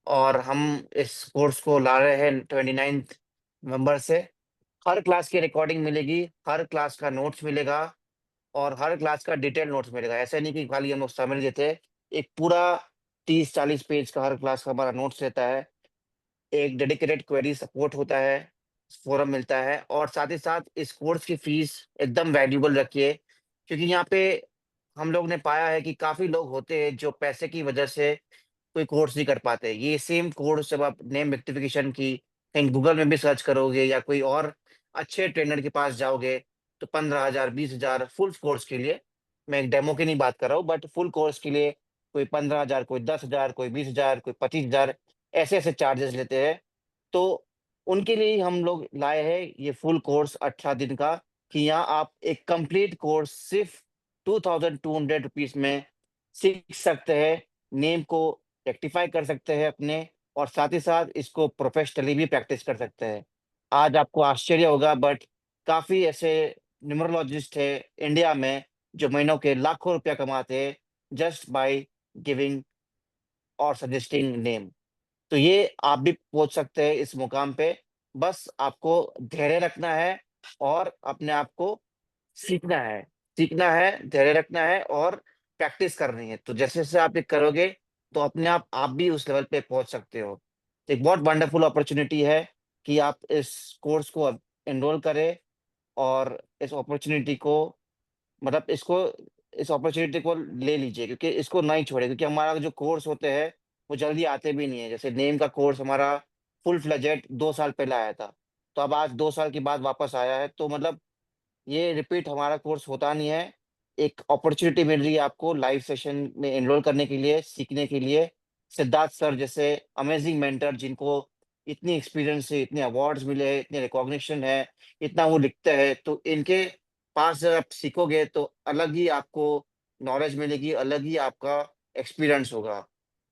और हम इस कोर्स को ला रहे हैं 29 नवंबर से। हर क्लास की रिकॉर्डिंग मिलेगी, हर क्लास का नोट्स मिलेगा, और हर क्लास का डिटेल नोट्स मिलेगा। ऐसा नहीं कि खाली हम लोग समझ देते, एक पूरा 30-40 पेज का हर क्लास का हमारा नोट्स रहता है, एक डेडिकेटेड क्वेरी सपोर्ट होता है, फोरम मिलता है, और साथ ही साथ इस कोर्स की फीस एकदम वैल्यूबल रखिए, क्योंकि यहाँ पे हम लोग ने पाया है कि काफी लोग होते हैं जो पैसे की वजह से कोई कोर्स नहीं कर पाते। ये सेम कोर्स जब आप नेम रेक्टिफिकेशन की कहीं गूगल में भी सर्च करोगे या कोई और अच्छे ट्रेनर के पास जाओगे तो 15,000 20,000 फुल कोर्स के लिए, मैं एक डेमो की नहीं बात कर रहा हूँ, बट फुल कोर्स के लिए कोई 15,000, कोई 10,000, कोई 20,000, कोई 25,000, ऐसे ऐसे चार्जेस लेते हैं। तो उनके लिए ही हम लोग लाए हैं ये फुल कोर्स 18 दिन का, कि यहाँ आप एक कंप्लीट कोर्स सिर्फ 2,200 रुपीज में सीख सकते हैं, नेम को रेक्टिफाई कर सकते हैं अपने, और साथ ही साथ इसको प्रोफेशनली भी प्रैक्टिस कर सकते हैं। आज आपको आश्चर्य होगा, बट काफी ऐसे न्यूमरोलॉजिस्ट है इंडिया में जो महीनों के लाखों रुपया कमाते हैं जस्ट बाय गिविंग और सजेस्टिंग नेम। तो ये आप भी पहुंच सकते हैं इस मुकाम पे, बस आपको धैर्य रखना है और अपने आप को सीखना है, धैर्य रखना है और प्रैक्टिस करनी है। तो जैसे जैसे आप ये करोगे तो अपने आप भी उस लेवल पे पहुंच सकते हो। तो एक बहुत वंडरफुल अपॉर्चुनिटी है कि आप इस कोर्स को एनरोल करें और इस अपॉर्चुनिटी को, मतलब इस अपॉर्चुनिटी को ले लीजिए, क्योंकि इसको नहीं छोड़े, क्योंकि हमारा जो कोर्स होते हैं वो जल्दी आते भी नहीं है। जैसे नेम का कोर्स हमारा फुल फ्लेजेड 2 साल पहले आया था, तो अब आज 2 साल के बाद वापस आया है, तो मतलब ये रिपीट हमारा कोर्स होता नहीं है। एक अपॉर्चुनिटी मिल रही है आपको लाइव सेशन में एनरोल करने के लिए, सीखने के लिए। सिद्धार्थ सर जैसे अमेजिंग मेंटर, जिनको इतनी एक्सपीरियंस है, इतने अवार्ड्स मिले हैं, इतने रिकॉग्निशन है, इतना वो लिखते हैं, तो इनके पास जब आप सीखोगे तो अलग ही आपको नॉलेज मिलेगी, अलग ही आपका एक्सपीरियंस होगा।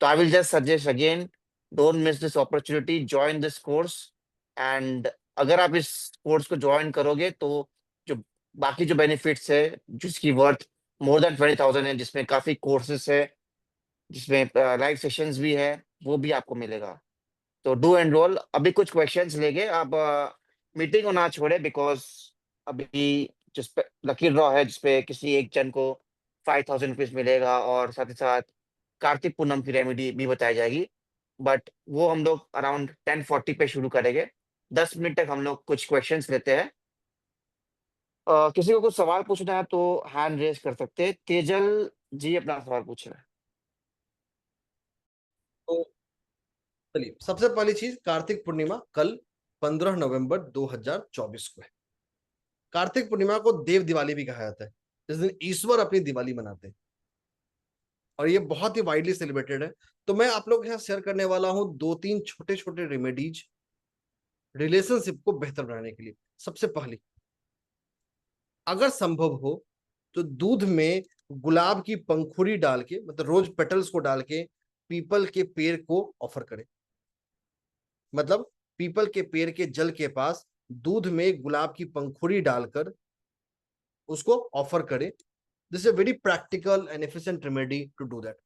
तो I will just suggest again, don't miss this opportunity, join this course. And अगर आप इस कोर्स को ज्वाइन करोगे तो जो बाकी जो बेनिफिट्स है, जिसकी वर्थ मोर देन 20,000 है, जिसमें काफी कोर्सेस है, जिसमें लाइव सेशंस भी है, वो भी आपको मिलेगा। तो डू एनरोल। अभी कुछ क्वेश्चंस लेंगे, आप मीटिंग को ना छोड़े, बिकॉज अभी जिसपे लकी ड्रॉ है जिसपे किसी एक जन को 5,000 रुपीज मिलेगा, और साथ ही साथ कार्तिक पूनम की रेमेडी भी बताई जाएगी, बट वो हम लोग अराउंड 10:40 पे शुरू करेंगे। 10 मिनट तक हम लोग कुछ क्वेश्चंस लेते हैं। किसी को कुछ सवाल पूछना है तो हैंड रेज कर सकते हैं। तेजल जी अपना सवाल पूछ रहे हैं। तो चलिए, सबसे पहली चीज, कार्तिक पूर्णिमा कल 15 नवंबर 2024 को है। कार्तिक पूर्णिमा को देव दिवाली भी कहा जाता है, जिस दिन ईश्वर अपनी दिवाली मनाते हैं, और ये बहुत ही वाइडली सेलिब्रेटेड है। तो मैं आप लोगों के साथ शेयर करने वाला हूं 2-3 छोटे छोटे रेमेडीज रिलेशनशिप को बेहतर बनाने के लिए। सबसे पहली, अगर संभव हो तो दूध में गुलाब की पंखुड़ी डाल के, मतलब रोज पेटल्स को डाल के पीपल के पेड़ को ऑफर करें। मतलब पीपल के पेड़ के जल के पास दूध में गुलाब की पंखुड़ी डालकर उसको ऑफर करें। This is a very practical and efficient remedy to do that.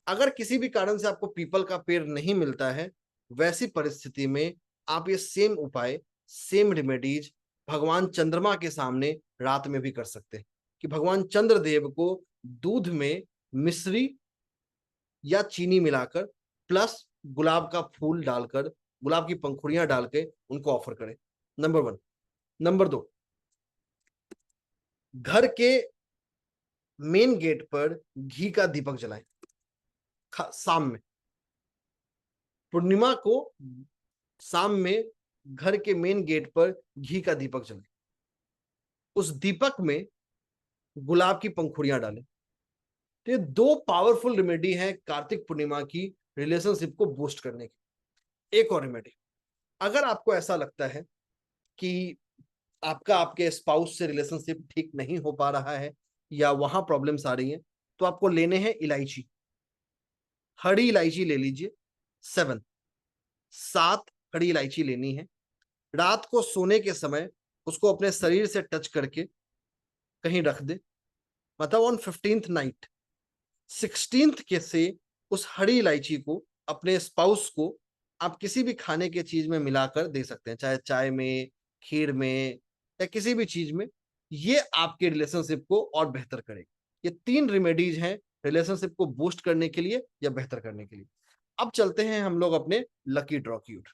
अगर किसी भी कारण से आपको पीपल का पेड़ नहीं मिलता है, वैसी परिस्थिति में आप ये सेम उपाय, सेम रेमेडीज भगवान चंद्रमा के सामने रात में भी कर सकते हैं, कि भगवान चंद्रदेव को दूध में मिश्री या चीनी मिलाकर प्लस गुलाब का फूल डालकर, गुलाब की पंखुड़ियां डाल के उनको ऑफर करें। नंबर 1। नंबर 2, घर के मेन गेट पर घी का दीपक जलाएं शाम में। पूर्णिमा को शाम में घर के मेन गेट पर घी का दीपक जलाएं, उस दीपक में गुलाब की पंखुड़ियां डालें। तो ये 2 पावरफुल रेमेडी है कार्तिक पूर्णिमा की रिलेशनशिप को बूस्ट करने की। एक और रेमेडी, अगर आपको ऐसा लगता है कि आपके स्पाउस से रिलेशनशिप ठीक नहीं हो पा रहा है या वहां प्रॉब्लम्स आ रही हैं, तो आपको लेने हैं इलायची, हरी इलायची ले लीजिए। 7 हरी इलायची लेनी है। रात को सोने के समय उसको अपने शरीर से टच करके कहीं रख दे, मतलब ऑन 15th नाइट। 16th के से उस हरी इलायची को अपने स्पाउस को आप किसी भी खाने के चीज में मिलाकर दे सकते हैं, चाहे चाय में, खीर में, या किसी भी चीज में। ये आपके रिलेशनशिप को और बेहतर करेगा। ये 3 रेमेडीज हैं रिलेशनशिप को बूस्ट करने के लिए या बेहतर करने के लिए। अब चलते हैं हम लोग अपने लकी ड्रॉ की ओर।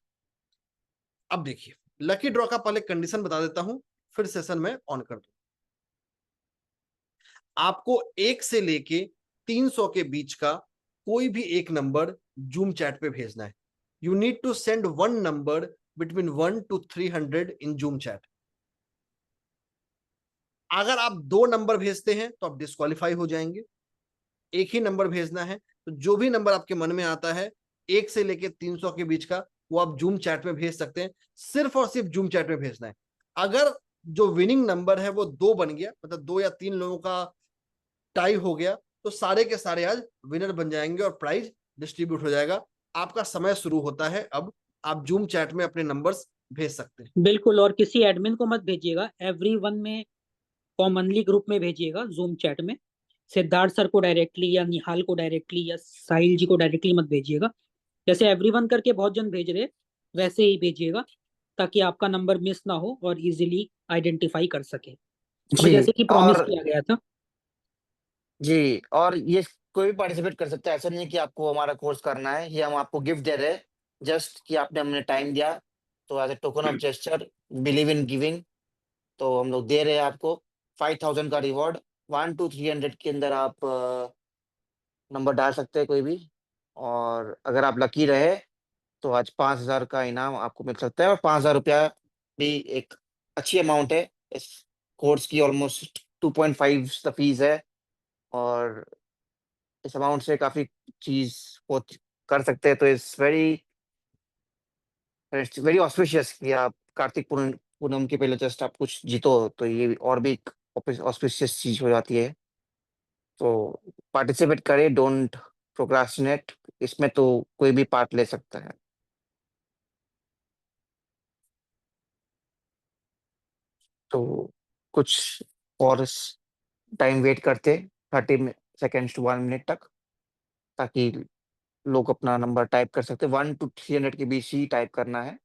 अब देखिए, लकी ड्रॉ का पहले कंडीशन बता देता हूं, फिर सेशन में ऑन कर दूं। आपको 1 से लेके 300 के बीच का कोई भी एक नंबर जूम चैट पे भेजना है। You need to send one number between 1 to 300 in Zoom chat. अगर आप 2 नंबर भेजते हैं तो आप डिस्क्वालीफाई हो जाएंगे। एक ही नंबर भेजना है, तो जो भी नंबर आपके मन में आता है 1 से लेके 300 के बीच का, वो आप जूम चैट में भेज सकते हैं। सिर्फ और सिर्फ जूम चैट में भेजना है। अगर जो विनिंग नंबर है वो 2 बन गया, मतलब 2 या 3 लोगों का टाई हो गया, तो सारे के सारे आज विनर बन जाएंगे और प्राइज डिस्ट्रीब्यूट हो जाएगा। आपका समय शुरू होता है अब। आप जूम चैट में अपने नंबर्स भेज सकते हैं। बिल्कुल, और किसी एडमिन को मत भेजिएगा, एवरीवन में कॉमनली ग्रुप में भेजिएगा जूम चैट में। सिद्धार्थ सर को डायरेक्टली या निहाल को डायरेक्टली या साहिल जी को डायरेक्टली मत भेजिएगा। जैसे एवरीवन करके बहुत जन भेज रहे, वैसे ही भेजिएगा, ताकि आपका नंबर मिस ना हो और इजीली आइडेंटिफाई कर सके, और जी जैसे कि प्रॉमिस और किया गया था। जी और ये कोई भी पार्टिसिपेट कर सकता है, ऐसा नहीं है कि आपको हमारा कोर्स करना है। ये हम आपको गिफ्ट दे रहे हैं, जस्ट कि आपने हमने टाइम दिया, तो as a token of gesture, believe in giving, तो हम लोग दे रहे हैं आपको 5000 का रिवॉर्ड। 1 to 300 के अंदर आप नंबर डाल सकते हैं कोई भी, और अगर आप लकी रहे तो आज 5000 का इनाम आपको मिल सकता है। और 5000 रुपया भी एक अच्छी अमाउंट है। इस कोर्स की ऑलमोस्ट 2.5 द फीस है, और इस अमाउंट से काफी चीज को कर सकते हैं। तो इट्स वेरी ऑस्पिशियस कि आप कार्तिक पूनम के पहले जस्ट आप कुछ जीतो, तो ये और भी एक ऑस्पिशियस चीज हो जाती है। तो पार्टिसिपेट करें, डोंट प्रोक्रास्टिनेट, इसमें तो कोई भी पार्ट ले सकता है। तो कुछ और टाइम वेट करते, 30 सेकेंड्स to 1 मिनट तक, ताकि लोग अपना नंबर टाइप कर सकते। 1 to 300 के बीच ही टाइप करना है।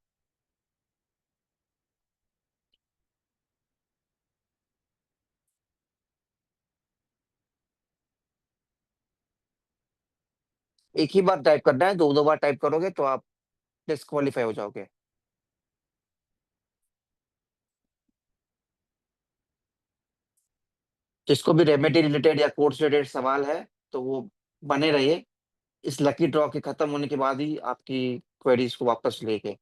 एक ही बार टाइप करना है, 2 बार टाइप करोगे तो आप डिस्क्वालीफाई हो जाओगे। जिसको भी रेमेडी रिलेटेड या कोर्स रिलेटेड सवाल है, तो वो बने रहिए। इस लकी ड्रॉ के खत्म होने के बाद ही आपकी क्वेरीज को वापस लेके